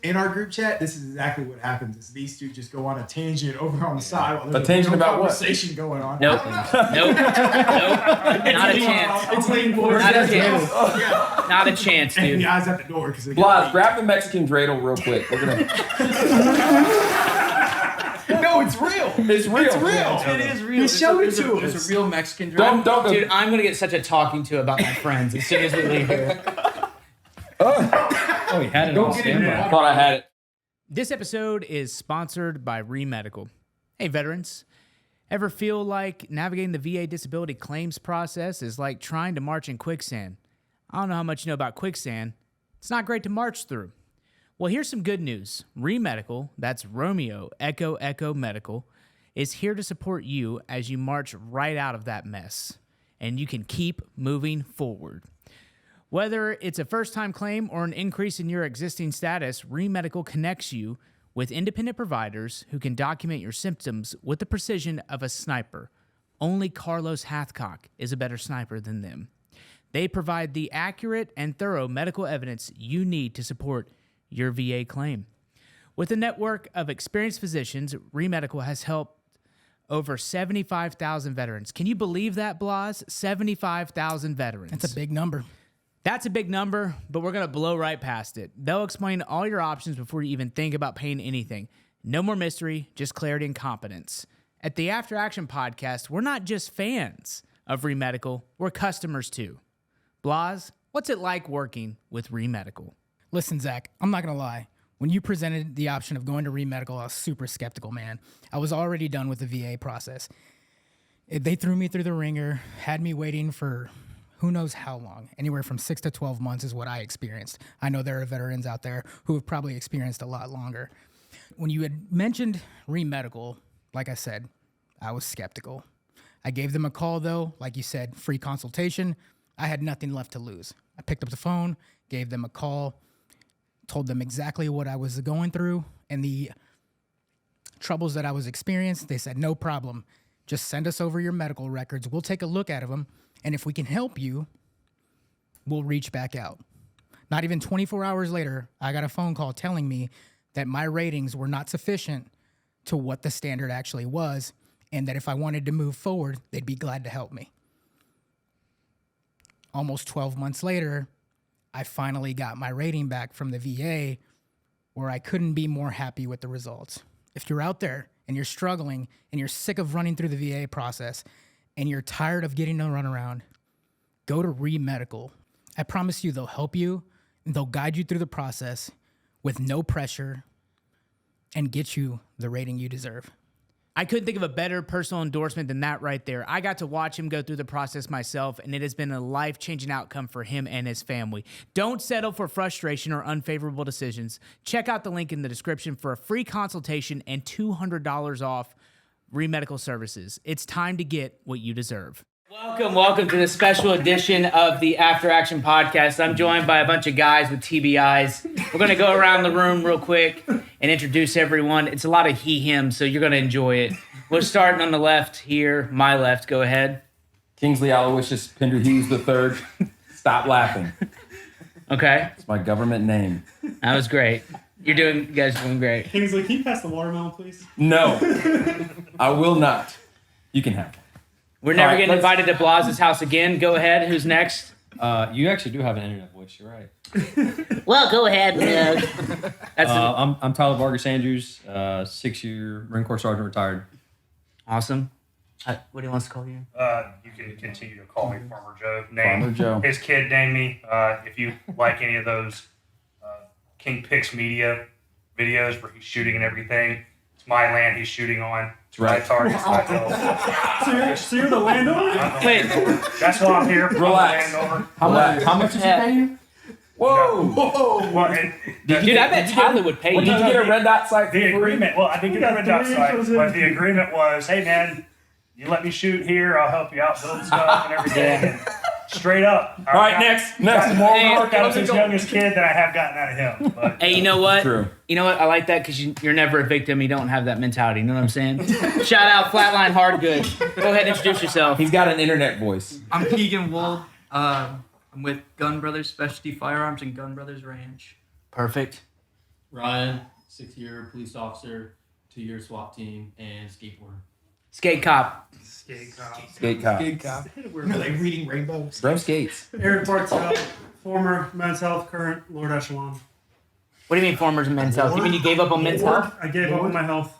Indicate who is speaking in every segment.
Speaker 1: in our group chat, this is exactly what happens. Is these two just go on a tangent over on the side while there's
Speaker 2: a tangent about
Speaker 1: conversation going on.
Speaker 3: Nope. Not a chance.
Speaker 1: It's leaning forward.
Speaker 3: Not a chance. Not a chance,
Speaker 1: And
Speaker 3: dude.
Speaker 1: the eyes at the door because
Speaker 2: Blas, grab the Mexican dreidel real quick. We're gonna.
Speaker 1: No, it's real.
Speaker 2: It's real.
Speaker 1: It's real.
Speaker 4: It is real.
Speaker 1: He showed it to us.
Speaker 4: There's a real Mexican dreidel.
Speaker 2: Don't go.
Speaker 3: Dude, I'm gonna get such a talking to about my friends as soon as we leave here.
Speaker 5: Oh, he had it on standby.
Speaker 2: I thought I had it.
Speaker 6: This episode is sponsored by Remedical. Hey, veterans. Ever feel like navigating the VA disability claims process is like trying to march in quicksand? I don't know how much you know about quicksand. It's not great to march through. Well, here's some good news. Remedical, that's Romeo Echo Echo Medical, is here to support you as you march right out of that mess. And you can keep moving forward. Whether it's a first-time claim or an increase in your existing status, Remedical connects you with independent providers who can document your symptoms with the precision of a sniper. Only Carlos Hathcock is a better sniper than them. They provide the accurate and thorough medical evidence you need to support your VA claim. With a network of experienced physicians, Remedical has helped over 75,000 veterans. Can you believe that, Blas? 75,000 veterans.
Speaker 7: That's a big number.
Speaker 6: That's a big number, but we're going to blow right past it. They'll explain all your options before you even think about paying anything. No more mystery, just clarity and competence. At the After Action podcast, we're not just fans of Remedical, we're customers too. Blas, what's it like working with Remedical?
Speaker 7: Listen, Zach, I'm not going to lie. When you presented the option of going to Remedical, I was super skeptical, man. I was already done with the VA process. They threw me through the ringer, had me waiting for who knows how long. Anywhere from 6 to 12 months is what I experienced. I know there are veterans out there who have probably experienced a lot longer. When you had mentioned Remedical, like I said, I was skeptical. I gave them a call, though. Like you said, free consultation. I had nothing left to lose. I picked up the phone, gave them a call, told them exactly what I was going through and the troubles that I was experiencing. They said, no problem. Just send us over your medical records. We'll take a look at them. And if we can help you, we'll reach back out. Not even 24 hours later, I got a phone call telling me that my ratings were not sufficient to what the standard actually was, and that if I wanted to move forward, they'd be glad to help me. Almost 12 months later, I finally got my rating back from the VA, where I couldn't be more happy with the results. If you're out there and you're struggling and you're sick of running through the VA process and you're tired of getting to run around, go to Remedical. I promise you they'll help you and they'll guide you through the process with no pressure and get you the rating you deserve.
Speaker 6: I couldn't think of a better personal endorsement than that right there. I got to watch him go through the process myself, and it has been a life-changing outcome for him and his family. Don't settle for frustration or unfavorable decisions. Check out the link in the description for a free consultation and $200 off Remedical services. It's time to get what you deserve.
Speaker 3: Welcome to the special edition of the After Action podcast. I'm joined by a bunch of guys with TBIs. We're going to go around the room real quick and introduce everyone. It's a lot of he-him, so you're going to enjoy it. We're starting on the left here, my left. Go ahead.
Speaker 2: Kingsley Aloysius Pender Hughes III. Stop laughing.
Speaker 3: Okay.
Speaker 2: It's my government name.
Speaker 3: That was great. You guys are doing great.
Speaker 5: Kingsley, can you pass the watermelon, please?
Speaker 2: No, I will not. You can have it.
Speaker 3: We're never
Speaker 2: All right,
Speaker 3: getting invited to Blas's house again. Go ahead. Who's next?
Speaker 5: You actually do have an internet voice. You're right.
Speaker 3: Well, go ahead.
Speaker 5: I'm Tyler Vargas Andrews, 6-year Marine Corps Sergeant retired.
Speaker 3: Awesome. What do you want to call you?
Speaker 8: You can continue to call me Farmer Joe.
Speaker 2: Farmer Joe.
Speaker 8: His kid named me. If you like any of those King Picks Media videos where he's shooting and everything, it's my land he's shooting on. It's
Speaker 2: right.
Speaker 8: my target.
Speaker 5: So you're the landowner?
Speaker 3: Wait.
Speaker 8: That's why I'm here.
Speaker 2: Relax. How much did you pay you? Whoa!
Speaker 8: Well,
Speaker 3: Dude, I bet Tyler would pay you.
Speaker 2: Did you get a red dot site?
Speaker 8: The agreement, well, I didn't get a red dot site, but the agreement was, hey, man, you let me shoot here, I'll help you out build stuff and everything. And straight up.
Speaker 2: All right, next.
Speaker 8: Got more work out of his youngest kid than I have gotten out of him. But,
Speaker 3: Hey, you know what?
Speaker 2: True.
Speaker 3: You know what? I like that because you're never a victim. You don't have that mentality. You know what I'm saying? Shout out Flatline Hard Goods. Go ahead and introduce yourself.
Speaker 2: He's got an internet voice.
Speaker 4: I'm Keegan Wold. I'm with Gun Brothers Specialty Firearms and Gun Brothers Ranch.
Speaker 3: Perfect.
Speaker 9: Ryan, 6-year police officer, 2-year SWAT team, and skateboarder.
Speaker 3: Skate cop.
Speaker 8: Skate cop.
Speaker 2: Skate cop.
Speaker 4: Good cop.
Speaker 1: Like reading rainbows.
Speaker 2: Bro skates.
Speaker 10: Eric Bartel, former men's health, current Lord Echelon.
Speaker 3: What do you mean former men's health? You mean you gave up on men's health?
Speaker 10: I gave up on my health.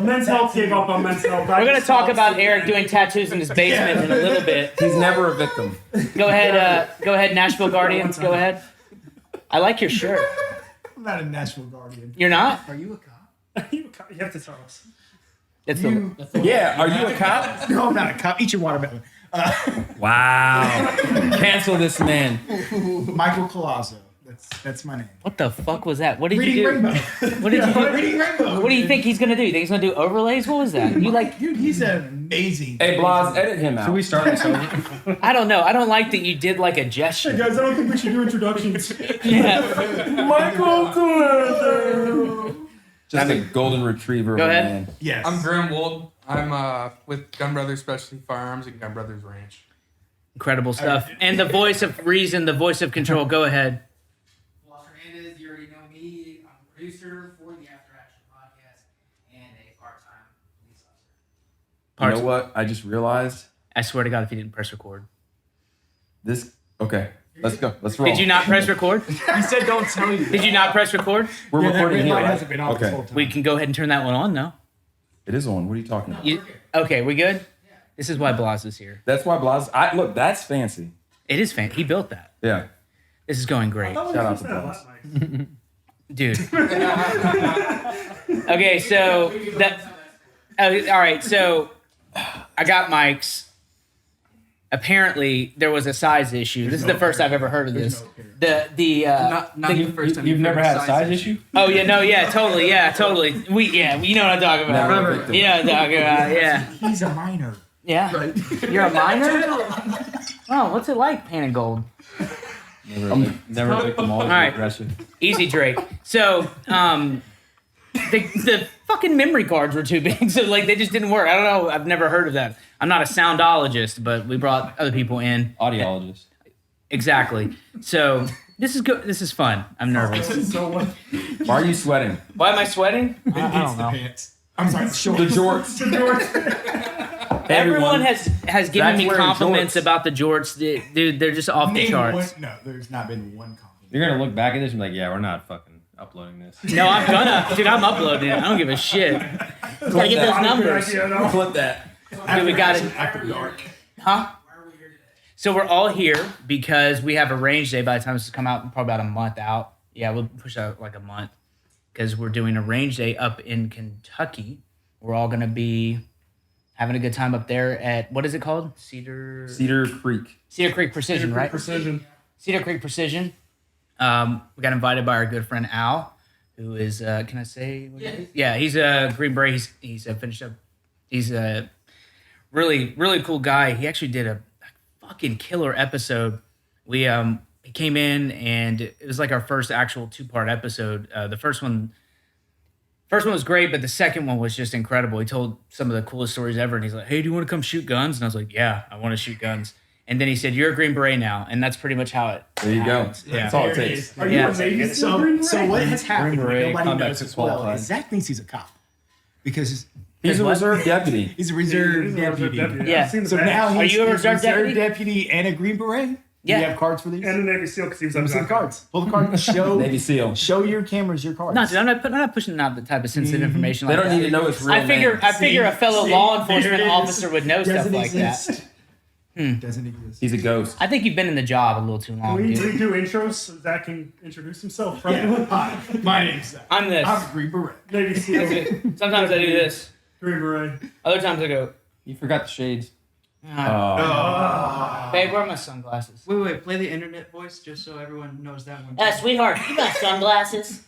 Speaker 10: Men's health gave up on men's health.
Speaker 3: We're gonna talk about Eric doing tattoos in his basement in a little bit.
Speaker 2: He's never a victim.
Speaker 3: Go ahead, Nashville Guardians. Go ahead. I like your shirt.
Speaker 1: I'm not a Nashville Guardian.
Speaker 3: You're not?
Speaker 1: Are you a cop?
Speaker 10: You have to tell us.
Speaker 3: It's
Speaker 2: Yeah, are you a cop?
Speaker 1: No, I'm not a cop. Eat your watermelon.
Speaker 2: Wow. Cancel this man.
Speaker 1: Michael Colazzo. That's my name.
Speaker 3: what the fuck was that? What did
Speaker 1: Reading
Speaker 3: you do?
Speaker 1: rainbow.
Speaker 3: What did you do?
Speaker 1: Reading rainbow.
Speaker 3: What do you think he's gonna do? You think he's gonna do overlays? What was that? You like?
Speaker 1: Dude, he's an amazing.
Speaker 2: Hey, Blas, edit him out.
Speaker 5: Should we start this over?
Speaker 3: I don't know. I don't like that you did like a gesture.
Speaker 10: Guys, I don't think we should do introductions.
Speaker 3: Yeah.
Speaker 2: Michael Colazzo. Just a golden retriever.
Speaker 3: Go
Speaker 2: of a
Speaker 3: ahead.
Speaker 2: man.
Speaker 1: Yes.
Speaker 4: I'm Graham Wold. I'm with Gun Brothers Specialty Firearms and Gun Brothers Ranch.
Speaker 3: Incredible stuff. And the voice of reason, the voice of control. Go ahead.
Speaker 7: Walter Hernandez, you already know me. I'm a producer for the After Action podcast and a part-time police officer.
Speaker 2: You know what? I just realized
Speaker 3: I swear to God, if you didn't press record.
Speaker 2: this. Okay, let's go. Let's roll.
Speaker 3: Did you not press record?
Speaker 1: He said don't tell you.
Speaker 3: Did you not press record?
Speaker 2: We're
Speaker 1: Yeah, that
Speaker 2: recording
Speaker 1: red
Speaker 2: here,
Speaker 1: light
Speaker 2: right?
Speaker 1: hasn't been on this
Speaker 2: Okay.
Speaker 1: whole time.
Speaker 3: We can go ahead and turn that one on now.
Speaker 2: It is on. What are you talking about?
Speaker 3: Okay, we good? This is why Blas is here.
Speaker 2: That's why Blas. Look, that's fancy.
Speaker 3: It is fan. He built that.
Speaker 2: Yeah.
Speaker 3: This is going great.
Speaker 2: Shout out to Blas.
Speaker 3: Dude. Okay, so that. All right, so I got mics. Apparently, there was a size issue. This is the first I've ever heard of this.
Speaker 4: Not the first time
Speaker 5: You've never had a size issue?
Speaker 3: Oh yeah, totally. You know what I'm talking about.
Speaker 2: Never a victim.
Speaker 3: You know what I'm talking about. Yeah,
Speaker 1: He's a minor.
Speaker 3: yeah. You're a minor. Oh, what's it like, Pan and Gold?
Speaker 5: Never a victim, always
Speaker 3: right.
Speaker 5: aggressive.
Speaker 3: Easy, Drake. So, the fucking memory cards were too big, so like they just didn't work. I don't know. I've never heard of that. I'm not a soundologist, but we brought other people in.
Speaker 5: Audiologist.
Speaker 3: Exactly. So this is good. This is fun. I'm nervous.
Speaker 1: So what?
Speaker 2: Why are you sweating?
Speaker 3: Why am I sweating?
Speaker 1: It hits the pants. I'm sorry.
Speaker 2: The jorts.
Speaker 3: Everyone has given
Speaker 2: That's
Speaker 3: me
Speaker 2: wearing
Speaker 3: compliments
Speaker 2: jorts.
Speaker 3: about the jorts. Dude, they're just off the
Speaker 1: Name
Speaker 3: charts.
Speaker 1: one- no, there's not been one compliment.
Speaker 5: You're going to look back at this and be like, yeah, we're not fucking uploading this.
Speaker 3: No, I'm gonna. Dude, I'm uploading it. I don't give a shit. Gotta get those numbers.
Speaker 2: Flip that.
Speaker 3: Dude, we got it.
Speaker 1: After dark.
Speaker 3: Huh? So we're all here because we have a range day. By the time this has come out, probably about a month out. Yeah, we'll push out like a month because we're doing a range day up in Kentucky. We're all gonna be having a good time up there at what is it called? Cedar Creek Precision, right?
Speaker 10: Precision.
Speaker 3: Cedar Creek Precision. We got invited by our good friend Al, who is can I say? What he is? Yeah, he's a Green Beret. He's finished up. He's a really cool guy. He actually did a fucking killer episode. We he came in and it was like our first actual 2-part episode. The first one was great, but the second one was just incredible. He told some of the coolest stories ever, and he's like, "Hey, do you want to come shoot guns?" And I was like, "Yeah, I want to shoot guns." And then he said, "You're a Green Beret now," and that's pretty much how it.
Speaker 2: There you go.
Speaker 3: Yeah.
Speaker 2: That's all it takes.
Speaker 1: Are you
Speaker 3: Yeah.
Speaker 1: a Navy SEAL? So what has happened?
Speaker 5: Green Beret,
Speaker 1: Nobody
Speaker 5: combat
Speaker 1: knows as
Speaker 5: football
Speaker 1: well.
Speaker 5: plan.
Speaker 1: Is Zach thinks he's a cop because
Speaker 2: He's a
Speaker 3: What?
Speaker 2: reserve deputy.
Speaker 1: he's a reserve deputy.
Speaker 3: Yeah.
Speaker 10: I've seen the
Speaker 1: So
Speaker 10: badge.
Speaker 1: now
Speaker 3: Are
Speaker 1: he's
Speaker 3: you a
Speaker 1: he's
Speaker 3: reserve deputy?
Speaker 1: deputy and a Green Beret.
Speaker 3: Yeah.
Speaker 1: Do you have cards for these?
Speaker 10: And a Navy SEAL because he was
Speaker 1: Let me see the
Speaker 10: up
Speaker 1: cards. Pull the card. Show
Speaker 2: Navy SEAL.
Speaker 1: Show your cameras your cards.
Speaker 3: No, dude, I'm not pushing out the type of sensitive information.
Speaker 2: They
Speaker 3: Like
Speaker 2: don't
Speaker 3: that.
Speaker 2: need to know it's real.
Speaker 3: I figure a fellow
Speaker 1: See?
Speaker 3: law
Speaker 1: There
Speaker 3: enforcement
Speaker 1: it is.
Speaker 3: officer would know stuff
Speaker 1: Doesn't
Speaker 3: like
Speaker 1: exist.
Speaker 3: that.
Speaker 1: Doesn't exist.
Speaker 2: He's a ghost.
Speaker 3: I think you've been in the job a little too long,
Speaker 10: Can we
Speaker 3: dude.
Speaker 10: do intros so Zach can introduce himself?
Speaker 1: Yeah. Hi, my name's Zach.
Speaker 3: I'm this.
Speaker 1: I'm a Green Beret.
Speaker 10: Navy SEAL,
Speaker 3: Sometimes I do this.
Speaker 10: Green Beret.
Speaker 3: Other times I go,
Speaker 5: You forgot the shades.
Speaker 3: babe, where are my sunglasses?
Speaker 4: Wait, play the internet voice just so everyone knows that one.
Speaker 3: Sweetheart, you got sunglasses.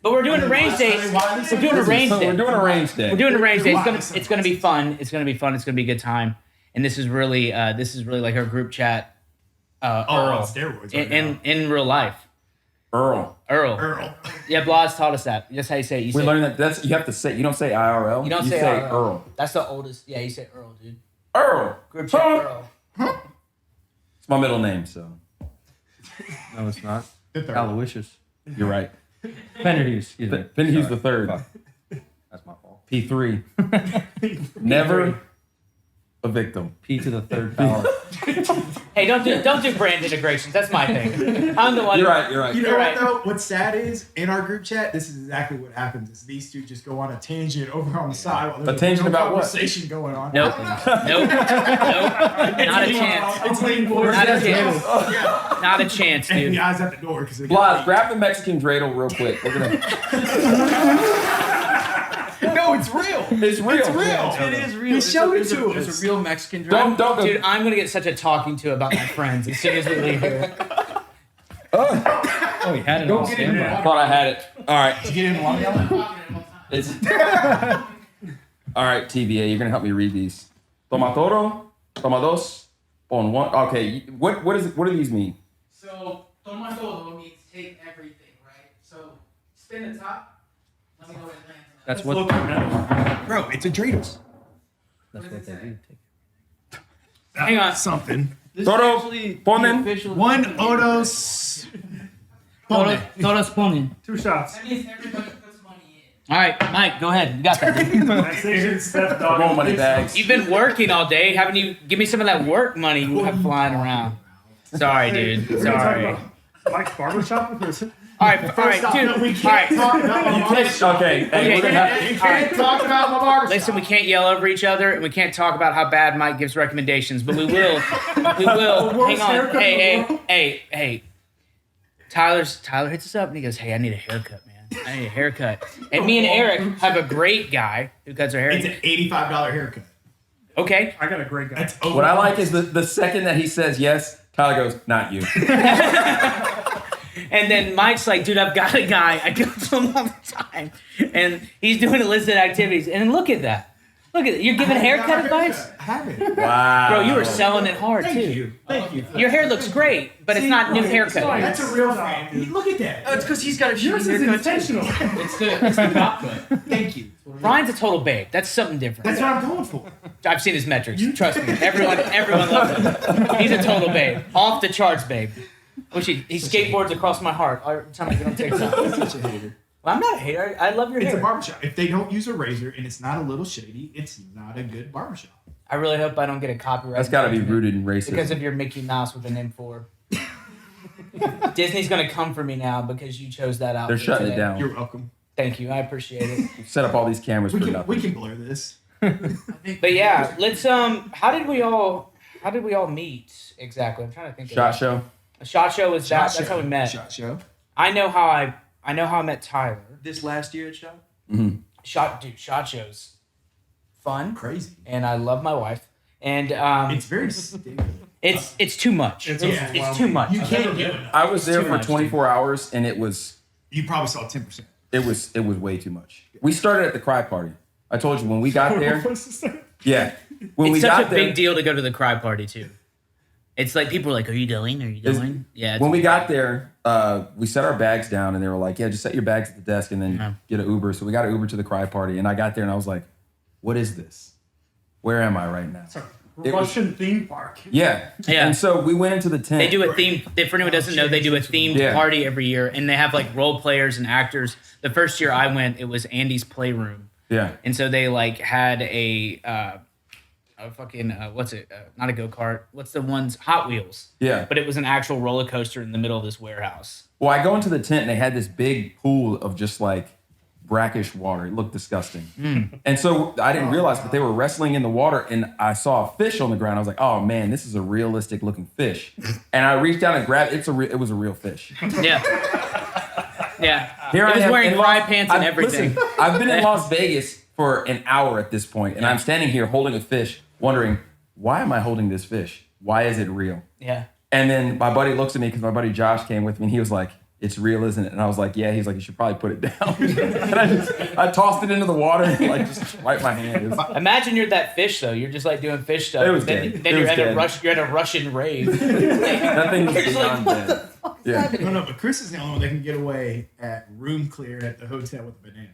Speaker 3: But we're doing a range day. We're doing a range
Speaker 2: So
Speaker 3: day.
Speaker 2: we're doing a range day.
Speaker 3: We're doing a range day. It's gonna be fun. It's gonna be fun. It's gonna be a good time. And this is really like our group chat. Earl.
Speaker 1: Steroids. Right now.
Speaker 3: In real life.
Speaker 2: Earl.
Speaker 1: Earl.
Speaker 3: Yeah, Blas taught us that. That's how you say it. You
Speaker 2: We
Speaker 3: say,
Speaker 2: learned that. That's you have to say. You don't say IRL.
Speaker 3: You don't
Speaker 2: you
Speaker 3: say IRL.
Speaker 2: Earl.
Speaker 3: That's the oldest. Yeah, you say Earl, dude.
Speaker 2: Earl.
Speaker 3: Group chat
Speaker 2: Huh?
Speaker 3: Earl.
Speaker 2: It's my middle name, so.
Speaker 5: No, it's not.
Speaker 1: The third.
Speaker 5: Aloysius.
Speaker 2: You're right.
Speaker 5: Pender Hughes. Excuse me.
Speaker 2: Pender Hughes
Speaker 5: Sorry.
Speaker 2: the third.
Speaker 5: Fuck. That's my fault.
Speaker 2: P3. Never a victim.
Speaker 5: P to the third power.
Speaker 3: Hey, don't do brand integrations. That's my thing. I'm the one.
Speaker 2: You're right. You're right.
Speaker 1: You know
Speaker 3: You're
Speaker 1: what
Speaker 3: right.
Speaker 1: though? What's sad is in our group chat, this is exactly what happens. Is these two just go on a tangent over on the side while there's
Speaker 2: A tangent
Speaker 1: real
Speaker 2: about what?
Speaker 1: conversation going on.
Speaker 3: Nope. Nope. Not a chance.
Speaker 1: It's leaning forward.
Speaker 3: Not a chance.
Speaker 1: Yeah.
Speaker 3: Not a chance,
Speaker 1: And
Speaker 3: dude.
Speaker 1: the eyes at the door because
Speaker 2: Blas, grab the Mexican dreidel real quick. We're gonna.
Speaker 1: No, it's real.
Speaker 2: It's real.
Speaker 1: It's real.
Speaker 4: It is real.
Speaker 1: He showed it to
Speaker 4: There's
Speaker 1: us.
Speaker 4: a real Mexican drink.
Speaker 2: Don't go.
Speaker 3: Dude, I'm gonna get such a talking to about my friends as soon as we leave here.
Speaker 5: Oh, he had it on standby.
Speaker 2: Thought I had it. All right.
Speaker 1: Did you get in one yellow?
Speaker 2: It's... All right, TVA, you're gonna help me read these. Toma toro, toma dos, pon one. Okay, what do these mean?
Speaker 7: So, toma todo means take everything, right? So, spin the top. Let me know what it lands on.
Speaker 5: That's what.
Speaker 1: Bro, it's a dreidel.
Speaker 5: That's what they do.
Speaker 3: Hang on.
Speaker 1: Something.
Speaker 2: Toro, ponen.
Speaker 1: One Odos.
Speaker 3: Todos ponen.
Speaker 10: 2 shots.
Speaker 7: That means everybody puts money in.
Speaker 3: All right, Mike, go ahead. You got that.
Speaker 10: Taxation, step dog.
Speaker 2: Come on, money bags.
Speaker 3: You've been working all day. Haven't you? Give me some of that work money you have flying around. Sorry, dude.
Speaker 10: We're gonna talk
Speaker 3: Sorry.
Speaker 10: about Mike's barbershop with this.
Speaker 3: All right, dude.
Speaker 1: We
Speaker 3: All
Speaker 1: can't
Speaker 3: right.
Speaker 1: talk about my barbershop.
Speaker 2: Okay, hey, we're gonna have.
Speaker 1: You can't talk about my barbershop.
Speaker 3: Listen, we can't yell over each other, and we can't talk about how bad Mike gives recommendations, but we will. We will. Hang on. Hey. Tyler hits us up, and he goes, "Hey, I need a haircut, man. I need a haircut." And me and Eric have a great guy who cuts our hair.
Speaker 1: It's an $85 haircut.
Speaker 3: Okay.
Speaker 10: I got a great guy.
Speaker 1: That's over.
Speaker 2: What I like is the second that he says yes, Tyler goes, "Not you."
Speaker 3: And then Mike's like, dude, I've got a guy. I go to him all the time. And he's doing illicit activities. And look at that. Look at it. You're giving haircut advice?
Speaker 1: I have it.
Speaker 2: Wow.
Speaker 3: Bro, you were selling it hard,
Speaker 1: Thank
Speaker 3: too.
Speaker 1: you. Thank you.
Speaker 3: Your hair looks great, but it's not new haircut.
Speaker 1: That's a real fan. Look at that.
Speaker 4: It's because he's got a
Speaker 10: Yours
Speaker 4: shitty
Speaker 10: is
Speaker 4: haircut.
Speaker 10: intentional.
Speaker 4: It's the top cut.
Speaker 1: Thank you.
Speaker 3: Ryan's a total babe. That's something different.
Speaker 1: That's what I'm going for.
Speaker 3: I've seen his metrics. Trust me. Everyone loves him. He's a total babe. Off the charts, babe. Wish he skateboards across my heart every time I get on TikTok.
Speaker 1: Such a hater.
Speaker 3: Well, I'm not a hater. I love your
Speaker 1: It's
Speaker 3: hair.
Speaker 1: a barbershop. If they don't use a razor and it's not a little shady, it's not a good barbershop.
Speaker 3: I really hope I don't get a copyright.
Speaker 2: That's got to be
Speaker 3: infringement
Speaker 2: rooted in racism.
Speaker 3: because of your Mickey Mouse with an M4. Disney's gonna come for me now because you chose that out.
Speaker 2: They're shutting it down.
Speaker 1: You're welcome.
Speaker 3: Thank you. I appreciate it.
Speaker 2: Set up all these cameras for
Speaker 1: We
Speaker 2: nothing.
Speaker 1: can blur this.
Speaker 3: But yeah, let's how did we all meet exactly? I'm trying to think.
Speaker 2: Shot
Speaker 3: of
Speaker 2: show.
Speaker 3: A shot show was that.
Speaker 1: Shot
Speaker 3: That's
Speaker 1: show.
Speaker 3: how we met.
Speaker 1: Shot show.
Speaker 3: I know how I met Tyler.
Speaker 4: This last year at Shop?
Speaker 3: Shot shows fun,
Speaker 1: Crazy.
Speaker 3: and I love my wife. And
Speaker 1: It's very stimulant.
Speaker 3: it's too much.
Speaker 10: It's
Speaker 3: It's too much.
Speaker 1: You can't do it.
Speaker 2: I was there
Speaker 3: too
Speaker 2: for
Speaker 3: much,
Speaker 2: 24 hours, and it was
Speaker 1: You probably saw 10%.
Speaker 2: way too much. We started at the cry party. I told you when we got there. Yeah, when we
Speaker 3: It's such
Speaker 2: got
Speaker 3: a
Speaker 2: there.
Speaker 3: big deal to go to the cry party too. It's like people are like, "Are you going? Are you going?" Yeah.
Speaker 2: When we got there, we set our bags down, and they were like, "Yeah, just set your bags at the desk, and then get an Uber." So we got an Uber to the cry party, and I got there, and I was like, "What is this? Where am I right now?" It was-
Speaker 10: Russian theme park.
Speaker 2: Yeah.
Speaker 3: Yeah.
Speaker 2: And so we went into the tent.
Speaker 3: They do a theme. For anyone who doesn't know, they do a themed
Speaker 2: Yeah.
Speaker 3: party every year, and they have like role players and actors. The first year I went, it was Andy's Playroom,
Speaker 2: Yeah.
Speaker 3: and so they like had a fucking what's it? Not a go-kart. What's the ones? Hot Wheels.
Speaker 2: Yeah.
Speaker 3: But it was an actual roller coaster in the middle of this warehouse.
Speaker 2: Well, I go into the tent, and they had this big pool of just like brackish water. It looked disgusting. And so I didn't realize, but they were wrestling in the water, and I saw a fish on the ground. I was like, "Oh man, this is a realistic looking fish." And I reached down and grabbed it. It was a real fish.
Speaker 3: Yeah. Yeah.
Speaker 2: Here
Speaker 3: It
Speaker 2: I
Speaker 3: was
Speaker 2: am
Speaker 3: wearing
Speaker 2: in
Speaker 3: fry pants and everything.
Speaker 2: Listen, I've been in Las Vegas for an hour at this point, and I'm standing here holding a fish, wondering, why am I holding this fish? Why is it real?
Speaker 3: Yeah.
Speaker 2: And then my buddy looks at me because my buddy Josh came with me, and he was like, "It's real, isn't it?" And I was like, "Yeah." He's like, "You should probably put it down." And I tossed it into the water and like just wiped my hand. It was-
Speaker 3: Imagine you're that fish though. You're just like doing fish stuff.
Speaker 2: It was
Speaker 3: then
Speaker 2: dead.
Speaker 3: then
Speaker 2: It
Speaker 3: you're
Speaker 2: was
Speaker 3: at a
Speaker 2: dead.
Speaker 3: You're at a Russian rave.
Speaker 2: that thing was
Speaker 3: You're just like,
Speaker 2: beyond
Speaker 3: what
Speaker 2: dead.
Speaker 3: the
Speaker 2: Yeah.
Speaker 1: No, but Chris is the only one that can get away at room clear at the hotel with a banana.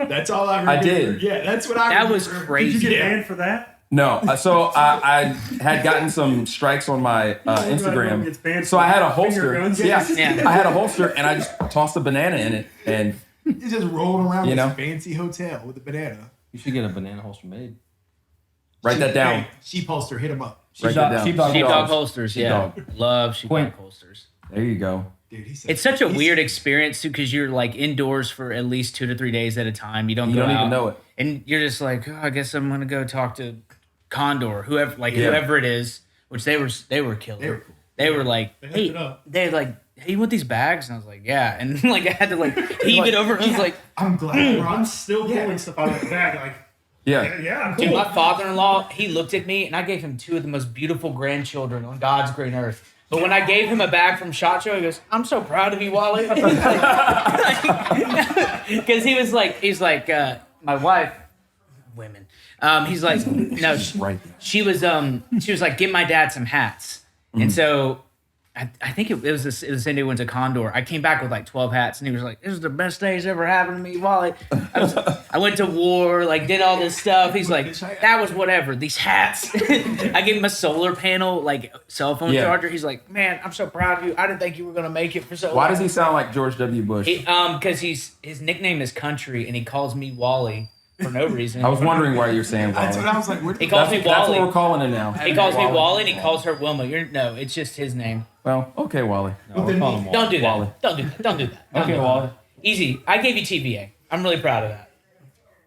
Speaker 1: That's all I remember.
Speaker 2: I did.
Speaker 1: Yeah, that's what I
Speaker 3: That
Speaker 1: remember.
Speaker 3: was
Speaker 10: Did you
Speaker 3: crazy.
Speaker 10: get
Speaker 1: Yeah.
Speaker 10: banned for that?
Speaker 2: No, so I had gotten some strikes on my Instagram. So I had a holster. Yeah, I had a holster, and I just tossed a banana in it, and
Speaker 1: You just rolled around
Speaker 2: You
Speaker 1: this
Speaker 2: know?
Speaker 1: fancy hotel with a banana.
Speaker 5: You should get a banana holster made.
Speaker 2: write that down.
Speaker 1: Hey, sheep holster, hit him up.
Speaker 2: Write that down.
Speaker 5: Sheepdog
Speaker 3: Sheepdog
Speaker 5: dogs.
Speaker 3: holsters, yeah. Love sheepdog
Speaker 5: Quinn.
Speaker 3: holsters.
Speaker 2: There you go.
Speaker 1: Dude, he said,
Speaker 3: It's such a weird experience too, because you're like indoors for at least 2 to 3 days at a time. You don't
Speaker 2: You
Speaker 3: go
Speaker 2: don't
Speaker 3: out,
Speaker 2: even know it.
Speaker 3: and you're just like, oh, I guess I'm gonna go talk to Condor, whoever
Speaker 2: Yeah.
Speaker 3: whoever it is. Which they were killer.
Speaker 1: They were cool.
Speaker 3: They were like,
Speaker 10: They
Speaker 3: hey,
Speaker 10: hooked it up.
Speaker 3: they're like, hey, you want these bags? And I was like, yeah. And like I had to like heave it over. And I was like,
Speaker 1: I'm glad.
Speaker 10: I'm still pulling
Speaker 1: Yeah.
Speaker 10: stuff out of the bag. Like,
Speaker 2: Yeah.
Speaker 10: yeah,
Speaker 3: dude,
Speaker 10: cool.
Speaker 3: my father-in-law, he looked at me and I gave him 2 of the most beautiful grandchildren on God's green earth. But when I gave him a bag from SHOT Show, he goes, I'm so proud of you, Wally. Because he's like, my wife, women. He's like, no,
Speaker 2: Right.
Speaker 3: she was like, give my dad some hats. And so I think it was the same day we went to Condor. I came back with like 12 hats, and he was like, "This is the best day he's ever happened to me, Wally." I went to war, like did all this stuff. He's like, "That was whatever." These hats. I gave him a solar panel, like cell phone
Speaker 2: Yeah.
Speaker 3: charger. He's like, "Man, I'm so proud of you. I didn't think you were gonna make it for so long."
Speaker 2: Why does he sound like George W. Bush?
Speaker 3: Because his nickname is Country, and he calls me Wally for no reason.
Speaker 2: I was wondering why you're saying
Speaker 1: That's what
Speaker 2: Wally.
Speaker 1: I was like. Where
Speaker 3: He calls me
Speaker 2: That's what
Speaker 3: Wally.
Speaker 2: we're calling it now.
Speaker 3: He calls me Wally, and he calls her Wilma. No, it's just his name.
Speaker 2: Well, okay, Wally.
Speaker 5: No, we're calling them
Speaker 3: Don't do that.
Speaker 2: Wally.
Speaker 3: Don't do that. Don't do that. Don't
Speaker 5: Okay,
Speaker 3: do that.
Speaker 5: Wally.
Speaker 3: Easy. I gave you TVA. I'm really proud of that.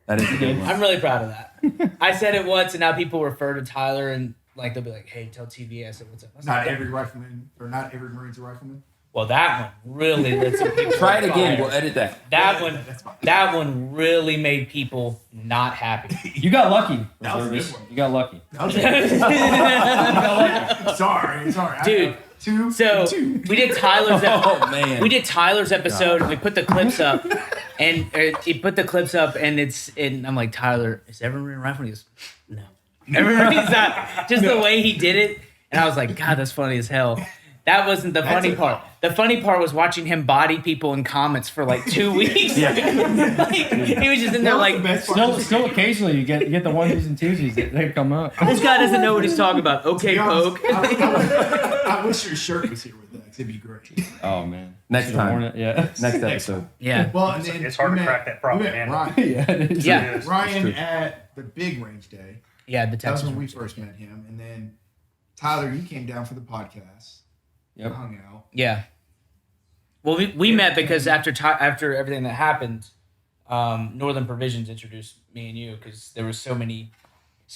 Speaker 2: That is a good one.
Speaker 3: I'm really proud of that. I said it once, and now people refer to Tyler, and like they'll be like, "Hey, tell TVA." I said, "What's up?" I said,
Speaker 1: Not every rifleman, or not every Marine's a rifleman.
Speaker 3: Well, that one really lit some people.
Speaker 2: Try it
Speaker 3: on
Speaker 2: again.
Speaker 3: fire.
Speaker 2: We'll edit that.
Speaker 3: That one really made people not happy.
Speaker 5: You got lucky.
Speaker 1: That was a good
Speaker 5: Reservist.
Speaker 1: one.
Speaker 5: You got lucky.
Speaker 1: Sorry.
Speaker 3: Dude,
Speaker 1: Two.
Speaker 3: So we did Tyler's.
Speaker 2: Oh man.
Speaker 3: We did Tyler's episode. And we put the clips up, and he put the clips up, and I'm like, Tyler, is everyone rifle? He goes, no. Everybody's not. Just the way he did it, and I was like, God, that's funny as hell. That wasn't the funny part. The funny part was watching him body people in comments for like 2 weeks.
Speaker 2: Yeah.
Speaker 3: Like, he was just in there like,
Speaker 5: Still occasionally you get the onesies and twosies that they come up.
Speaker 3: this guy doesn't know what he's talking about. Okay, poke.
Speaker 1: I wish your shirt was here with us. It'd be great.
Speaker 5: Oh man.
Speaker 2: Next
Speaker 5: Should've worn
Speaker 2: time.
Speaker 5: it, yeah.
Speaker 2: Next episode.
Speaker 3: Yeah.
Speaker 1: Well, and then
Speaker 8: It's hard
Speaker 1: we
Speaker 8: to
Speaker 1: met-
Speaker 8: crack that
Speaker 1: we
Speaker 8: problem,
Speaker 1: met
Speaker 8: man.
Speaker 1: Ryan,
Speaker 5: Yeah. It is.
Speaker 3: Yeah.
Speaker 8: It is.
Speaker 1: Ryan
Speaker 2: true.
Speaker 1: at the big range day.
Speaker 3: Yeah, the
Speaker 1: That was
Speaker 3: Texas
Speaker 1: when we first met him, and then Tyler, you came down for the podcast.
Speaker 5: Yep.
Speaker 1: Hung out.
Speaker 3: Yeah. Well, we met because after everything that happened, Northern Provisions introduced me and you because there was so many